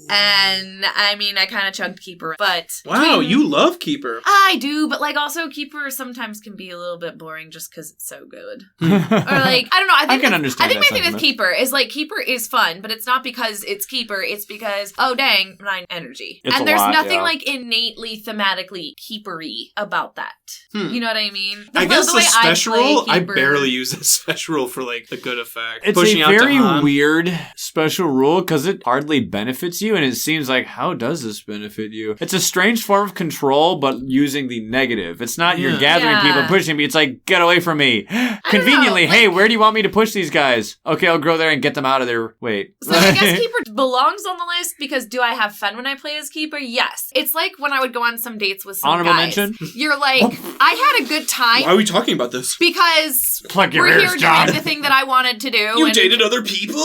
And I mean, I kind of chugged Keeper, but... Wow, you love Keeper. I do, but like also Keeper sometimes can be a little bit boring just because it's so good. Or like, I don't know. I can understand I think that my thing with sentiment. Keeper is like, Keeper is fun, but it's not because it's Keeper. It's because, oh dang, 9 energy. It's and a there's lot, nothing yeah. like innately thematically Keeper-y about that. You know what I mean? I guess the way special play rule, I Keeper- barely use that special rule for like a good effect. It's Pushing a out to very Han. weird special rule because it hardly benefits you, and it seems like, how does this benefit you? It's a strange form of control, but using the negative. It's not you're gathering Yeah. people, pushing me. It's like, get away from me. Conveniently, know, hey, where do you want me to push these guys? Okay, I'll go there and get them out of there. Wait. So I guess Keeper belongs on the list because do I have fun when I play as Keeper? Yes. It's like when I would go on some dates with some Honorable guys. mention? You're like, I had a good time Why are we talking about this? because Pluck your we're ears, here John. doing the thing that I wanted to do. You and dated other people?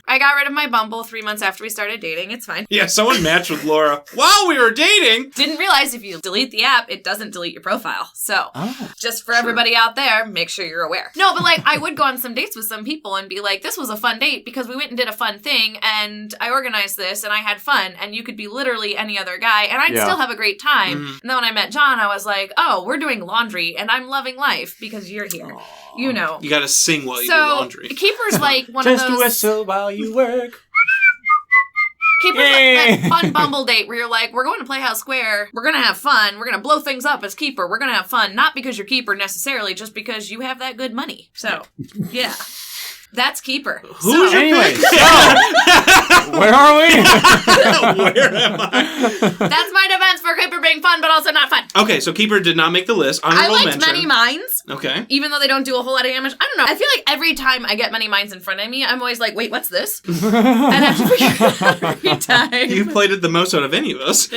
I got rid of my Bumble 3 months after we started dating. It's fine. Yeah, someone matched with Laura while we were dating. Didn't realize if you delete the app, it doesn't delete your profile. So, Oh. just for everybody out there, make sure you're aware. No, but like, I would go on some dates with some people and be like, this was a fun date because we went and did a fun thing and I organized this and I had fun and you could be literally any other guy and I'd Yeah. still have a great time. And then when I met John, I was like, oh, we're doing laundry and I'm loving life because you're here. You know. You gotta sing while you do So, laundry. Keeper's like one Just of those... whistle while you work. Keeper's Yay. like that fun Bumble date where you're like, we're going to Playhouse Square, we're going to have fun, we're going to blow things up as Keeper, we're going to have fun, not because you're Keeper necessarily, just because you have that good money. So, yeah. That's Keeper. Who's your Anyway, pick? so, where are we? Where am I? That's my defense for Keeper being fun, but also not fun. Okay, so Keeper did not make the list. I Honorable liked mention. Many Minds, Okay. even though they don't do a whole lot of damage. I don't know. I feel like every time I get Many Minds in front of me, I'm always like, wait, what's this? And I have to figure it out every time. You played it the most out of any of us.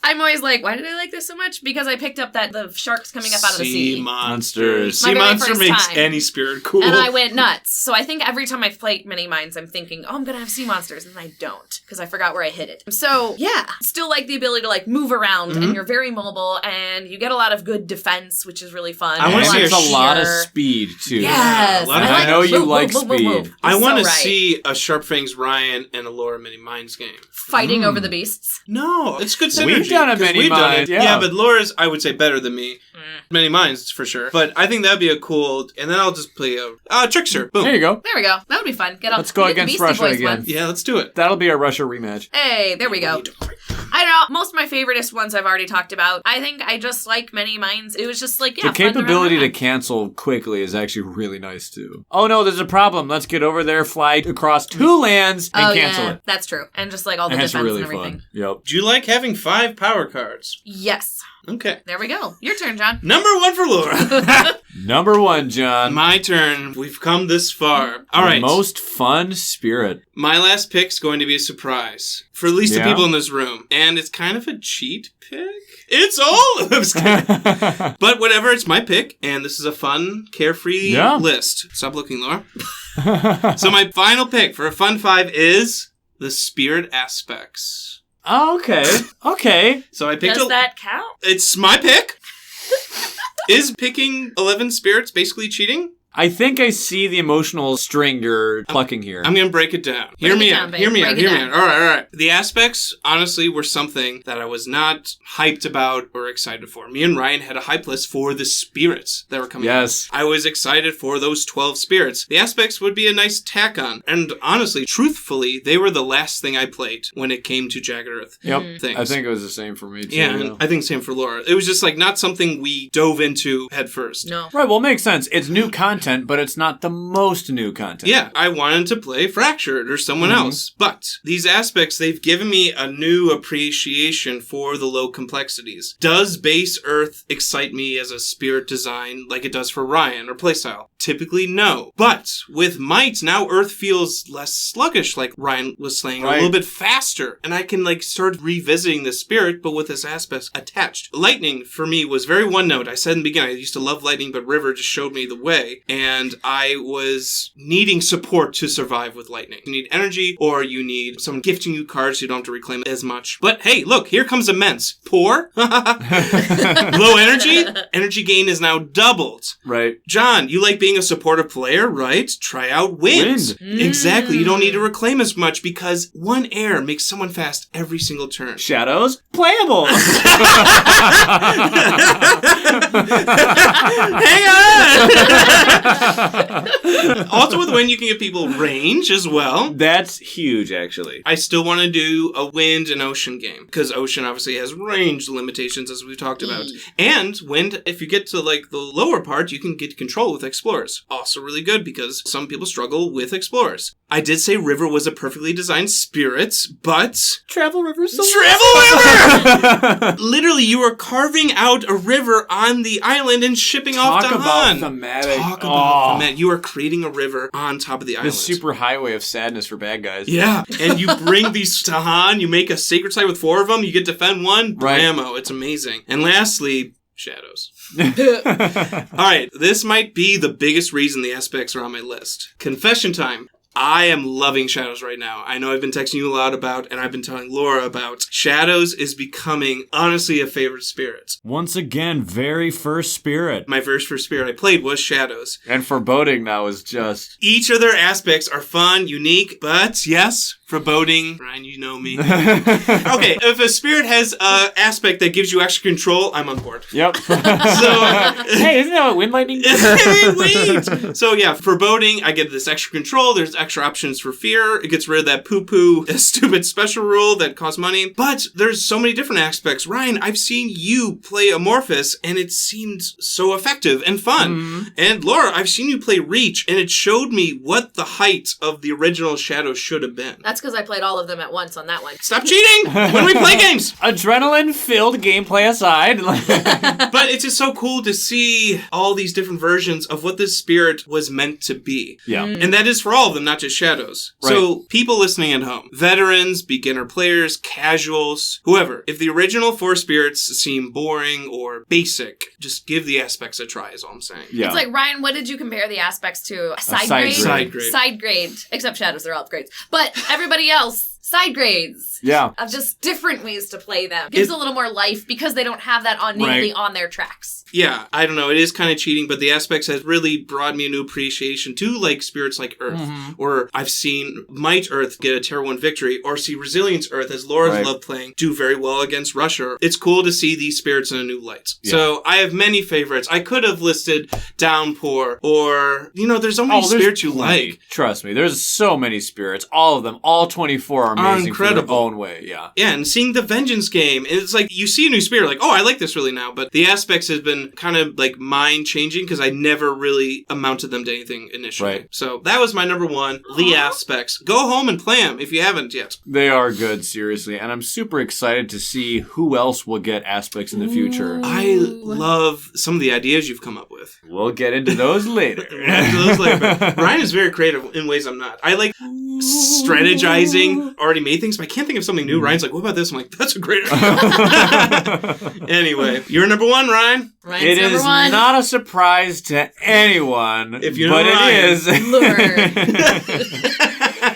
I'm always like, why did I like this so much? Because I picked up that the sharks coming up out of the sea. Monsters. My Sea very monster first makes time. any spirit cool. And I went nuts. So I think every time I play Many Minds, I'm thinking, oh, I'm going to have sea monsters. And I don't, because I forgot where I hid it. So, yeah. Still like the ability to, like, move around, and you're very mobile, and you get a lot of good defense, which is really fun. I wanna And see There's a lot of sheer- speed, too. Yes. a lot of And I know you like speed. I want to right. see a Sharp Fangs Ryan and a Laura Many Minds game. Fighting over the beasts. No, it's good synergy. We've done a 'cause Many we've done Minds, it. yeah. Yeah, but Laura's, I would say, better than me. Many Minds, for sure. But I think that'd be a cool... And then I'll just play a Trickster. Boom. There you go. There we go. That would be fun. Get on. Let's go get the against Beastie Russia Boys again. ones. Yeah, let's do it. That'll be our Russia rematch. Hey, there we go. I don't know. Most of my favoriteest ones I've already talked about. I think I just like Many Minds. It was just like, yeah, The fun to run capability to around. cancel quickly is actually really nice, too. Oh, no, there's a problem. Let's get over there, fly across 2 lands, and cancel it. That's true. And just like all the And defense it's really and everything. fun. Yep. Do you like having 5 power cards? Yes. Okay. There we go. Your turn, John. Number 1 for Laura. Number 1, John. My turn. We've come this far. All right. The most fun spirit. My last pick's going to be a surprise for at least the Yeah? people in this room. And it's kind of a cheat pick. It's all of them. But whatever, it's my pick. And this is a fun, carefree Yeah. list. Stop looking, Laura. So my final pick for a fun 5 is the spirit aspects. Oh, okay. Okay. So I picked Does that count? It's my pick. Is picking 11 spirits basically cheating? I think I see the emotional string you're plucking here. I'm going to break it down. Hear Break me it out. down, babe. Hear me out. Break it Hear me down. out. All right. The aspects, honestly, were something that I was not hyped about or excited for. Me and Ryan had a hype list for the spirits that were coming Yes. out. I was excited for those 12 spirits. The aspects would be a nice tack on. And honestly, truthfully, they were the last thing I played when it came to Jagged Earth Yep. things. I think it was the same for me, too. Yeah, and I think same for Laura. It was just like not something we dove into head first. No. Right, well, it makes sense. It's new content content, but it's not the most new content. Yeah, I wanted to play Fractured or someone else, but these aspects, they've given me a new appreciation for the low complexities. Does base Earth excite me as a spirit design like it does for Ryan or playstyle? Typically, no. But with Might, now Earth feels less sluggish, like Ryan was saying, a little bit faster. And I can, start revisiting the spirit, but with this aspect attached. Lightning, for me, was very one note. I said in the beginning, I used to love lightning, but River just showed me the way. And I was needing support to survive with lightning. You need energy, or you need someone gifting you cards so you don't have to reclaim as much. But hey, look, here comes immense. Poor? Low energy? Energy gain is now doubled. Right. John, you like being a supportive player, right? Try out Wind. Exactly. You don't need to reclaim as much because one air makes someone fast every single turn. Shadows? Playable! Hang on! Also with Wind, you can give people range as well. That's huge, actually. I still want to do a Wind and Ocean game because Ocean obviously has range limitations as we've talked about. And Wind, if you get to the lower part, you can get control with Explorers. Also really good because some people struggle with Explorers. I did say River was a perfectly designed spirit, but... Travel River! Literally, you are carving out a river on the island and shipping off to Han. Talk about thematic. Thematic. You are creating a river on top of the island. The super highway of sadness for bad guys. Yeah, and you bring these to Han, you make a sacred site with 4 of them, you get to defend one, right. Blammo, it's amazing. And lastly... Shadows. Alright, this might be the biggest reason the aspects are on my list. Confession time. I am loving Shadows right now. I know I've been texting you a lot about, and I've been telling Laura about, Shadows is becoming, honestly, a favorite spirit. Once again, very first spirit. My very first spirit I played was Shadows. And Foreboding now is just... Each of their aspects are fun, unique, but yes... Foreboding. Ryan, you know me. Okay, if a spirit has an aspect that gives you extra control, I'm on board. Yep. Hey, isn't that what Wind Lightning Wait! So yeah, Foreboding, I get this extra control. There's extra options for fear. It gets rid of that poo-poo, stupid special rule that costs money. But there's so many different aspects. Ryan, I've seen you play Amorphous, and it seemed so effective and fun. And Laura, I've seen you play Reach, and it showed me what the height of the original Shadow should have been. That's because I played all of them at once on that one. Stop cheating when we play games! Adrenaline-filled gameplay aside. But it's just so cool to see all these different versions of what this spirit was meant to be. Yeah. And that is for all of them, not just Shadows. Right. So, people listening at home, veterans, beginner players, casuals, whoever, if the original 4 spirits seem boring or basic, just give the aspects a try, is all I'm saying. Yeah. It's like, Ryan, what did you compare the aspects to? Side grade? Side grade. Except Shadows, they're all upgrades. But everybody else, side grades. Yeah. Of just different ways to play them. Gives a little more life because they don't have that innately on their tracks. Yeah, I don't know. It is kind of cheating, but the aspects has really brought me a new appreciation to spirits like Earth. Or I've seen Might Earth get a Tier 1 victory, or see Resilience Earth, as Laura's loved playing, do very well against Russia. It's cool to see these spirits in a new light. Yeah. So I have many favorites. I could have listed Downpour, or, there's so many spirits you like. Trust me, there's so many spirits. All of them, all 24 are amazing incredible. For their own way, yeah. Yeah, and seeing the Vengeance game, it's like, you see a new spirit, I like this really now, but the aspects has been kind of mind-changing because I never really amounted them to anything initially. Right. So that was my number 1, the aspects. Go home and play them if you haven't yet. They are good, seriously, and I'm super excited to see who else will get aspects in the future. I love some of the ideas you've come up with. We'll get into those later. Ryan is very creative in ways I'm not. I like strategizing, already made things, but I can't think of something new. Ryan's like, what about this? I'm like, that's a great idea. Anyway, you're number 1, Ryan. Ryan's it number is 1. Not a surprise to anyone, if you know Ryan. It is.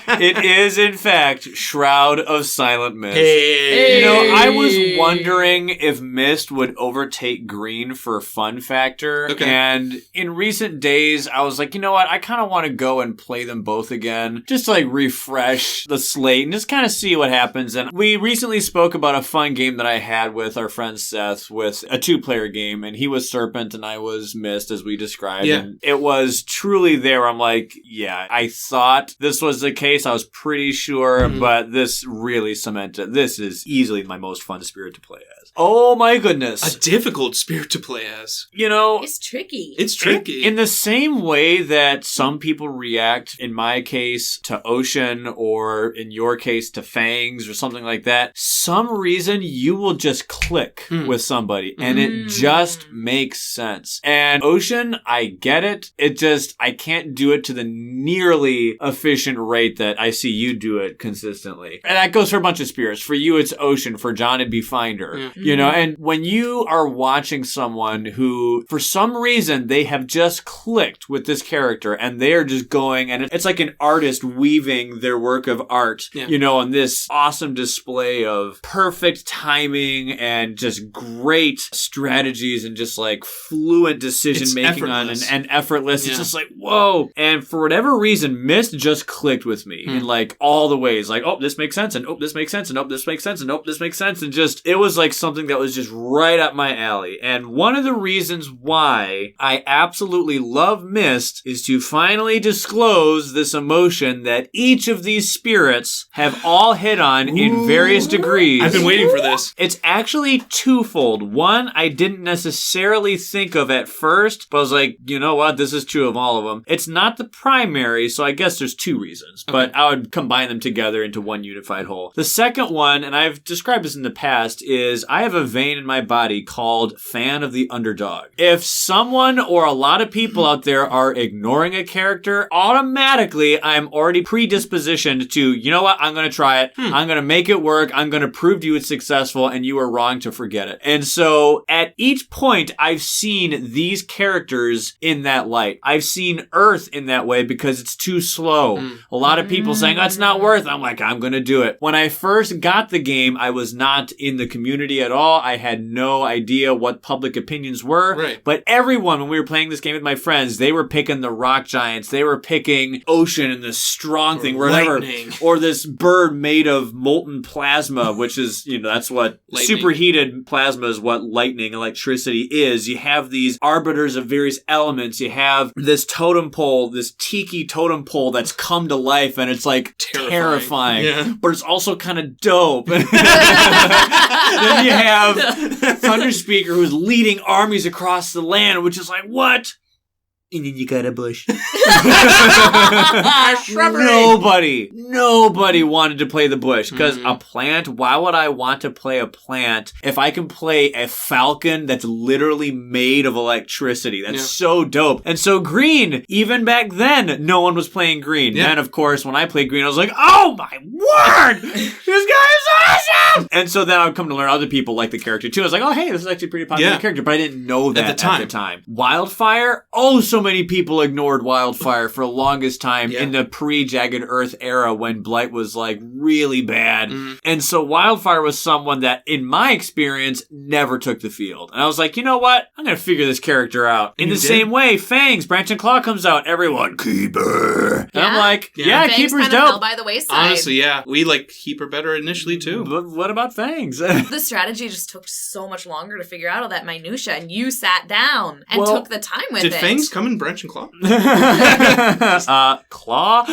It is, in fact, Shroud of Silent Mist. Hey. I was wondering if Mist would overtake Green for fun factor. Okay. And in recent days, I was like, you know what? I kind of want to go and play them both again. Just to refresh the slate and just kind of see what happens. And we recently spoke about a fun game that I had with our friend Seth with a 2-player game. And and he was Serpent and I was Mist, as we described. Yeah. And it was truly there. I'm like, yeah, I thought this was the case. I was pretty sure, but this really cemented. This is easily my most fun spirit to play as. Oh my goodness. A difficult spirit to play as. You know, It's tricky. It's tricky. in the same way that some people react, in my case, to Ocean, or in your case, to Fangs, or something like that, some reason you will just click with somebody, and it just makes sense. And Ocean, I get it. It just, I can't do it to the nearly efficient rate that I see you do it consistently. And that goes for a bunch of spirits. For you, it's Ocean. For John, it'd be Finder. You know, and when you are watching someone who, for some reason, they have just clicked with this character and they are just going, and it's like an artist weaving their work of art, you know, on this awesome display of perfect timing and just great strategies and just like fluent decision making and effortless. It's just like, whoa. And for whatever reason, Mist just clicked with me in like all the ways. Like, oh, this makes sense, and oh, this makes sense, and oh, this makes sense, and oh, this makes sense. And just, it was like something that was just right up my alley. And one of the reasons why I absolutely love Mist is to finally disclose this emotion that each of these spirits have all hit on in various degrees. I've been waiting for this. It's actually twofold. One, I didn't necessarily think of at first, but I was like, you know what? This is true of all of them. It's not the primary, so I guess there's two reasons, but I would combine them together into one unified whole. The second one, and I've described this in the past, is I have a vein in my body called fan of the underdog. If someone or a lot of people out there are ignoring a character, automatically I'm already predispositioned to, you know what, I'm going to try it. I'm going to make it work. I'm going to prove to you it's successful and you are wrong to forget it. And so at each point, I've seen these characters in that light. I've seen Earth in that way because it's too slow. A lot of people saying, that's not worth it. I'm like, I'm going to do it. When I first got the game, I was not in the community at all. I had no idea what public opinions were. Right. But everyone, when we were playing this game with my friends, they were picking the rock giants. They were picking Ocean and this strong thing, whatever. Or this bird made of molten plasma, which is, you know, that's what superheated plasma is, what lightning, electricity is. You have these arbiters of various elements. You have this totem pole, this tiki totem pole that's come to life, and it's like terrifying. Yeah. But it's also kind of dope. Then you have Thunder Speaker, who's leading armies across the land, which is like, what? And then you got a bush. Nobody wanted to play the bush, because a plant, why would I want to play a plant if I can play a falcon that's literally made of electricity? That's so dope. And so green, even back then, no one was playing green. Then, of course, when I played green, I was like, oh my word! This guy is awesome! And so then I would come to learn other people like the character too. I was like, oh hey, this is actually a pretty popular character, but I didn't know that at the time. Wildfire, so many people ignored Wildfire for the longest time in the pre-Jagged Earth era when Blight was like really bad. And so Wildfire was someone that, in my experience, never took the field. And I was like, you know what? I'm going to figure this character out. In the same way, Fangs, Branch and Claw comes out. Everyone, Keeper. And I'm like, Fangs Keeper's kind of dope. fell by the wayside. Honestly, we like Keeper better initially too. But what about Fangs? The strategy just took so much longer to figure out all that minutia, and you sat down and took the time with it. Did Fangs come in Branch and Claw? Claw?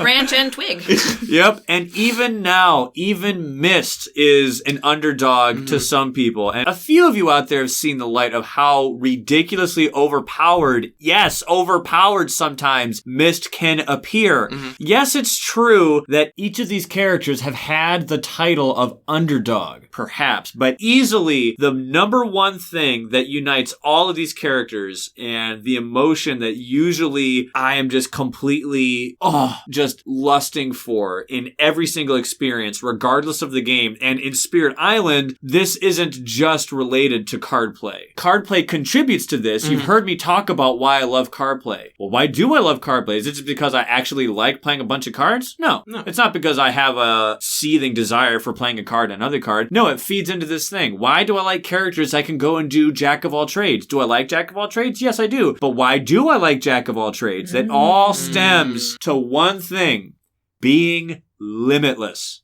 Branch and Twig. Yep. And even now, even Mist is an underdog to some people. And a few of you out there have seen the light of how ridiculously overpowered, overpowered sometimes, Mist can appear. Yes, it's true that each of these characters have had the title of underdog, perhaps, but easily the number one thing that unites all of these characters and the emotion that usually I am just completely, just lusting for in every single experience, regardless of the game. And in Spirit Island, this isn't just related to card play. Card play contributes to this. You've heard me talk about why I love card play. Well, why do I love card play? Is it just because I actually like playing a bunch of cards? No. It's not because I have a seething desire for playing a card and another card. No, it feeds into this thing. Why do I like characters I can go and do Jack of all trades? Do I like Jack of all trades? Yes, I do. But why do I like Jack of all trades? That all stems to one thing: being limitless.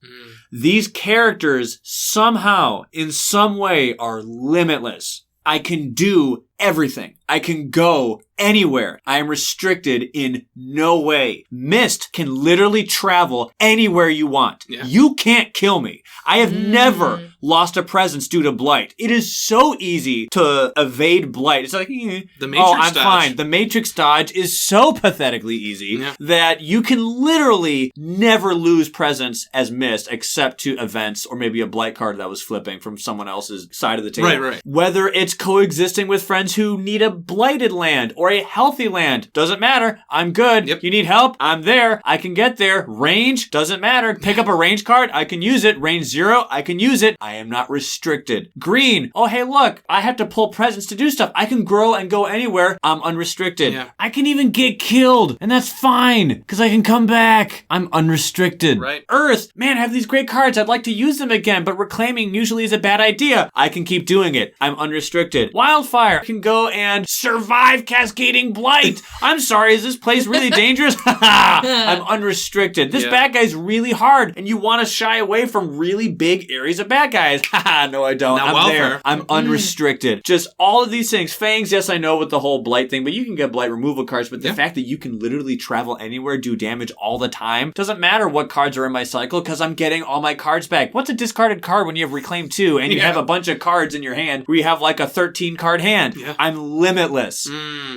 These characters somehow, in some way, are limitless. I can do everything. I can go anywhere. I am restricted in no way. Mist can literally travel anywhere you want. Yeah. You can't kill me. I have never lost a presence due to blight. It is so easy to evade blight. It's like, the Matrix dodge. Fine. The Matrix dodge is so pathetically easy that you can literally never lose presence as Mist except to events or maybe a blight card that was flipping from someone else's side of the table. Right. Whether it's coexisting with friends who need a blighted land or a healthy land, doesn't matter. I'm good. Yep. You need help? I'm there. I can get there. Range? Doesn't matter. Pick up a range card. I can use it. Range 0. I can use it. I am not restricted. Green. Oh, hey, look. I have to pull presents to do stuff. I can grow and go anywhere. I'm unrestricted. Yeah. I can even get killed, and that's fine because I can come back. I'm unrestricted. Right. Earth. Man, I have these great cards. I'd like to use them again, but reclaiming usually is a bad idea. I can keep doing it. I'm unrestricted. Wildfire. I can go and survive cascading blight. I'm sorry, is this place really dangerous? I'm unrestricted. This bad guy's really hard, and you want to shy away from really big areas of bad guys. No, I don't. Not I'm Wildfire. there. I'm unrestricted. Just all of these things. Fangs, yes, I know with the whole blight thing, but you can get blight removal cards, but the fact that you can literally travel anywhere, do damage all the time, doesn't matter what cards are in my cycle, because I'm getting all my cards back. What's a discarded card when you have Reclaim 2, and you have a bunch of cards in your hand where you have like a 13 card hand? Yeah. I'm limitless.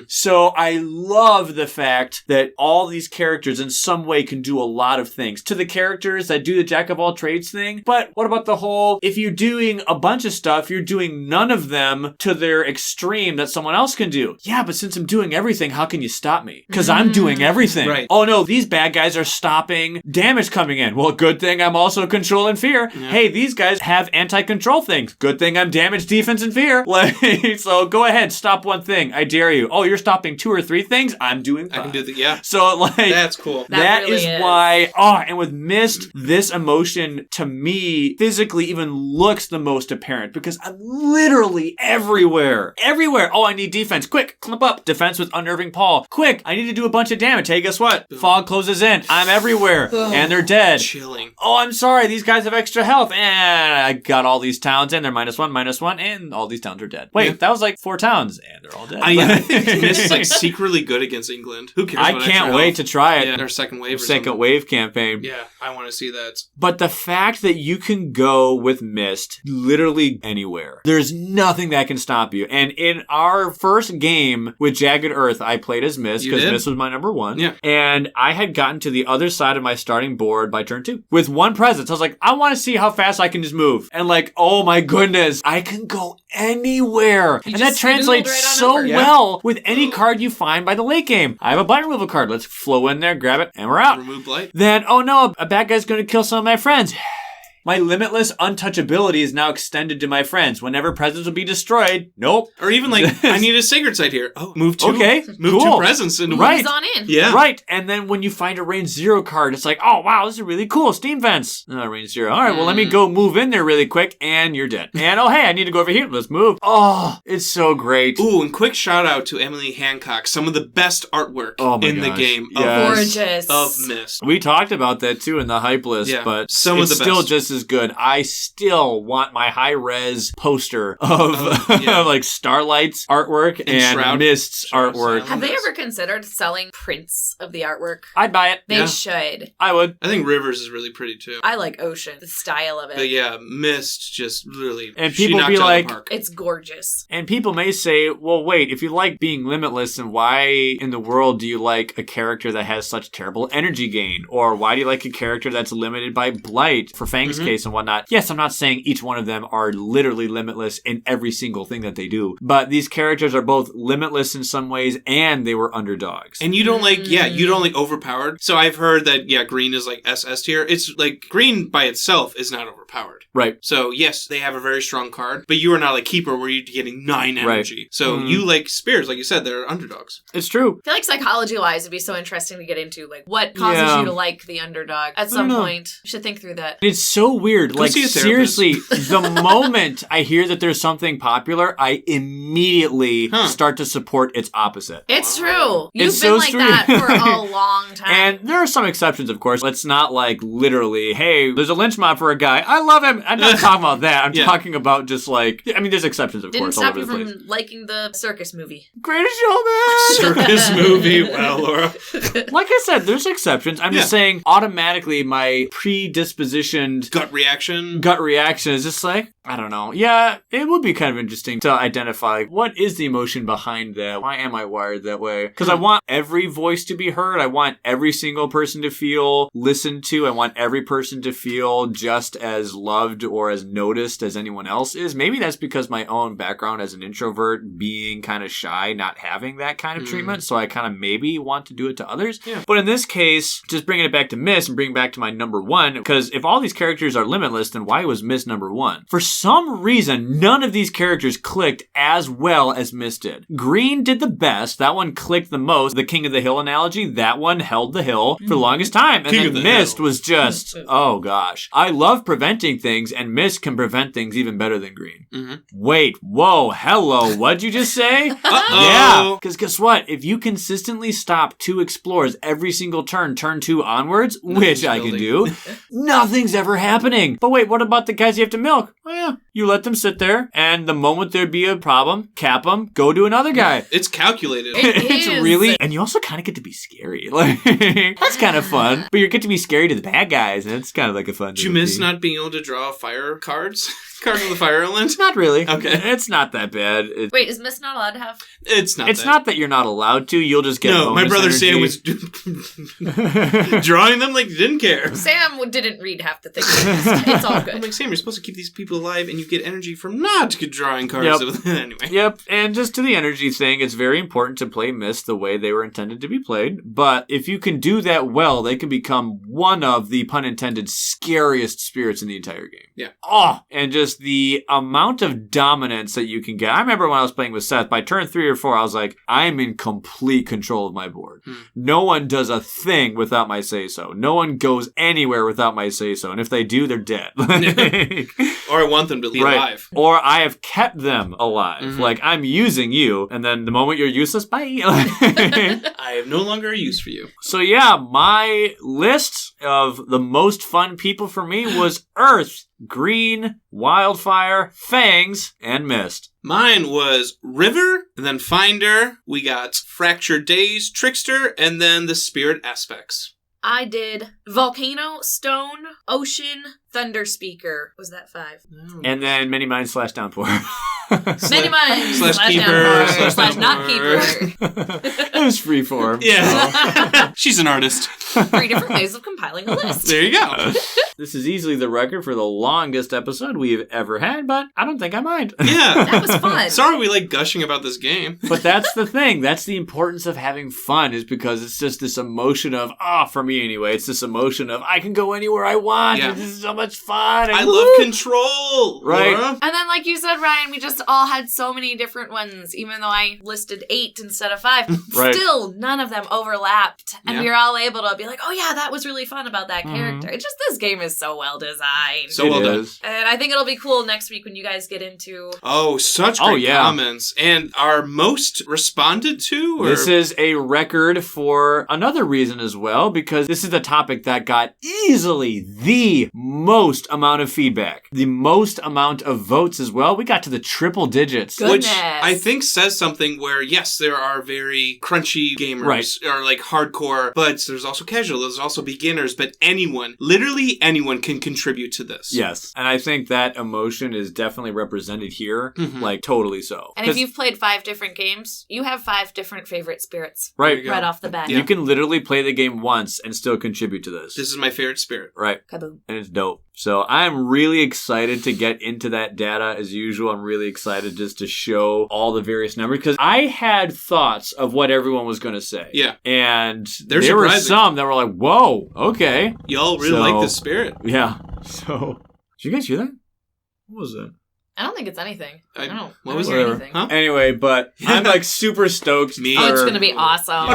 So I love the fact that all these characters in some way can do a lot of things. To the characters that do the jack of all trades thing, but what about the whole, if you're doing a bunch of stuff, you're doing none of them to their extreme that someone else can do. Yeah, but since I'm doing everything, how can you stop me? Because I'm doing everything. Right. Oh no, these bad guys are stopping damage coming in. Well, good thing I'm also control and fear. Yeah. Hey, these guys have anti-control things. Good thing I'm damage, defense, and fear. So go ahead, stop one thing. I dare you. Oh, you're stopping 2 or 3 things? I'm doing 5. I can do that, So like... That's cool. That really is why... Oh, and with Mist, this emotion, to me, physically even looks the most apparent because I'm literally everywhere. Everywhere. Oh, I need defense. Quick, clump up. Defense with Unnerving Paw. Quick, I need to do a bunch of damage. Hey, guess what? Boom. Fog closes in. I'm everywhere. Boom. And they're dead. Chilling. Oh, I'm sorry. These guys have extra health. And I got all these towns in. They're -1, and all these towns are dead. Wait, that was like 4 towns, and they're all dead. I think Mist is like secretly good against England. Who cares? I can't wait to try it. Yeah, their second wave. Wave campaign. Yeah, I want to see that. But the fact that you can go with Mist literally anywhere, there's nothing that can stop you. And in our first game with Jagged Earth, I played as Mist because Mist was my number 1. Yeah. And I had gotten to the other side of my starting board by turn 2 with 1 presence. I was like, I want to see how fast I can just move. And like, oh my goodness, I can go anywhere. And that translates well with any card you find by the late game. I have a blight removal card. Let's flow in there, grab it, and we're out. Remove blight. Then, oh no, a bad guy's going to kill some of my friends. My limitless untouchability is now extended to my friends. Whenever presence will be destroyed, nope. Or even like, I need a sacred site here. Oh, move 2. Okay, move 2 presence into right. on in. Yeah. Right. And then when you find a range 0 card, it's like, oh wow, this is really cool. Steam vents. Range 0. All right, well, let me go move in there really quick, and you're dead. And oh hey, I need to go over here. Let's move. Oh, it's so great. Ooh, and quick shout out to Emily Hancock. Some of the best artwork in the game. Gorgeous. Of Mist. We talked about that too in the hype list, but it's still just as good. I still want my high-res poster of like Starlight's artwork and Mist's artwork. Have they ever considered selling prints of the artwork? I'd buy it. They should. I would. I think Rivers is really pretty too. I like Ocean, the style of it. But yeah, Mist just really, and people be like, it's gorgeous. And people may say, well, wait, if you like being limitless, then why in the world do you like a character that has such terrible energy gain? Or why do you like a character that's limited by blight for Fang's case and whatnot? Yes, I'm not saying each one of them are literally limitless in every single thing that they do, but these characters are both limitless in some ways and they were underdogs. And you don't you don't like overpowered. So I've heard that, green is like SS tier. It's like green by itself is not overpowered. Right. So yes, they have a very strong card, but you are not like Keeper where you're getting 9 energy. Right. So you like Spears, like you said, they're underdogs. It's true. I feel like psychology-wise, it'd be so interesting to get into, like, what causes you to like the underdog at some point. You should think through that. It's so so weird. Go like, see a therapist. seriously, the moment I hear that there's something popular, I immediately start to support its opposite. It's true. You've It's been so like that for a long time. And there are some exceptions, of course. It's not like literally, hey, there's a lynch mob for a guy. I love him. I'm not talking about that. I'm talking about just like, I mean, there's exceptions, of course. Didn't stop all you over the from place. liking the circus movie. Greatest Showman! Circus movie. Wow, Laura. Like I said, there's exceptions. I'm just saying, automatically, my predispositioned Gut reaction is just like, I don't know. Yeah, it would be kind of interesting to identify what is the emotion behind that. Why am I wired that way? Because I want every voice to be heard. I want every single person to feel listened to. I want every person to feel just as loved or as noticed as anyone else is. Maybe that's because my own background as an introvert, being kind of shy, not having that kind of treatment. So I kind of maybe want to do it to others. Yeah. But in this case, just bringing it back to Mist and bringing back to my number one, because if all these characters are limitless, then why was Mist number one? For some reason, none of these characters clicked as well as Mist did. Green did the best. That one clicked the most. The King of the Hill analogy, that one held the hill for the longest time. And then Mist was just, oh gosh. I love preventing things, and Mist can prevent things even better than Green. Wait, whoa, hello, what'd you just say? Yeah, because guess what? If you consistently stop 2 explorers every single turn 2 onwards, which I can do, nothing's ever happening. But wait, what about the guys you have to milk? Oh yeah, you let them sit there, and the moment there'd be a problem, cap them, go to another guy. It's calculated. It's really, and you also kind of get to be scary. Like, that's kind of fun. But you get to be scary to the bad guys, and it's kind of like a fun. Did you miss not being able to draw fire cards? Cards with the fire element? Not really. Okay. It's not that bad. Wait, is Mist not allowed to have? It's not. It's not that you're not allowed to. You'll just get. No, my brother energy. Sam was drawing them like he didn't care. Sam didn't read half the thing. It's all good. I'm like, Sam, you're supposed to keep these people alive, and you get energy from not drawing cards. Yep. Anyway. Yep. And just to the energy thing, it's very important to play Mist the way they were intended to be played. But if you can do that well, they can become one of the, pun intended, scariest spirits in the entire game. Yeah. Oh, and just the amount of dominance that you can get. I remember when I was playing with Seth, by turn 3 or 4, I was like, I'm in complete control of my board. No one does a thing without my say-so. No one goes anywhere without my say-so. And if they do, they're dead. Or I want them to be alive. Or I have kept them alive. Like, I'm using you, and then the moment you're useless, bye. I have no longer a use for you. So yeah, my list of the most fun people for me was Earth, Green, Wildfire, Fangs, and Mist. Mine was River, and then Finder. We got Fractured Days, Trickster, and then the Spirit Aspects. I did Volcano, Stone, Ocean, Thunder Speaker. Was that 5? And then Many Minds / Downpour. Many Minds slash / keeper, Downpour slash / not Downpour. keeper. It was freeform. Yeah. She's an artist. 3 different ways of compiling a list. There you go. This is easily the record for the longest episode we've ever had, but I don't think I mind. Yeah. That was fun. Sorry we like gushing about this game. But that's the thing. That's the importance of having fun, is because it's just this emotion of, for me anyway, it's this emotion of, I can go anywhere I want. Yeah. And this is so much fun. I love control. Right. Laura. And then, like you said, Ryan, we just all had so many different ones, even though I listed 8 instead of 5. Right. Still, none of them overlapped. And Yeah. we were all able to be like, oh yeah, that was really fun about that character. It's just, this game is so well designed. So well done. And I think it'll be cool next week when you guys get into... Oh, such great comments. And our most responded to? Or? This is a record for another reason as well, because this is the topic that got easily the most amount of feedback. The most amount of votes as well. We got to the triple digits. Goodness. Which I think says something where, yes, there are very crunchy gamers, or like hardcore, but there's also casual, there's also beginners, but anyone, literally anyone can contribute to this. Yes. And I think that emotion is definitely represented here, like totally so. And if you've played 5 different games, you have 5 different favorite spirits. Right. Right off the bat. You can literally play the game once and still contribute to this. This is my favorite spirit. Right. Kaboom. And it's dope. So I'm really excited to get into that data as usual. I'm really excited just to show all the various numbers, because I had thoughts of what everyone was going to say. Yeah. And They're there were surprising. some that were like, whoa, okay. Y'all really like this spirit. Yeah. So, did you guys hear that? What was that? I don't think it's anything. I don't What was hear it? anything. Huh? Anyway, but I'm like super stoked. Me. Oh, it's going to be awesome.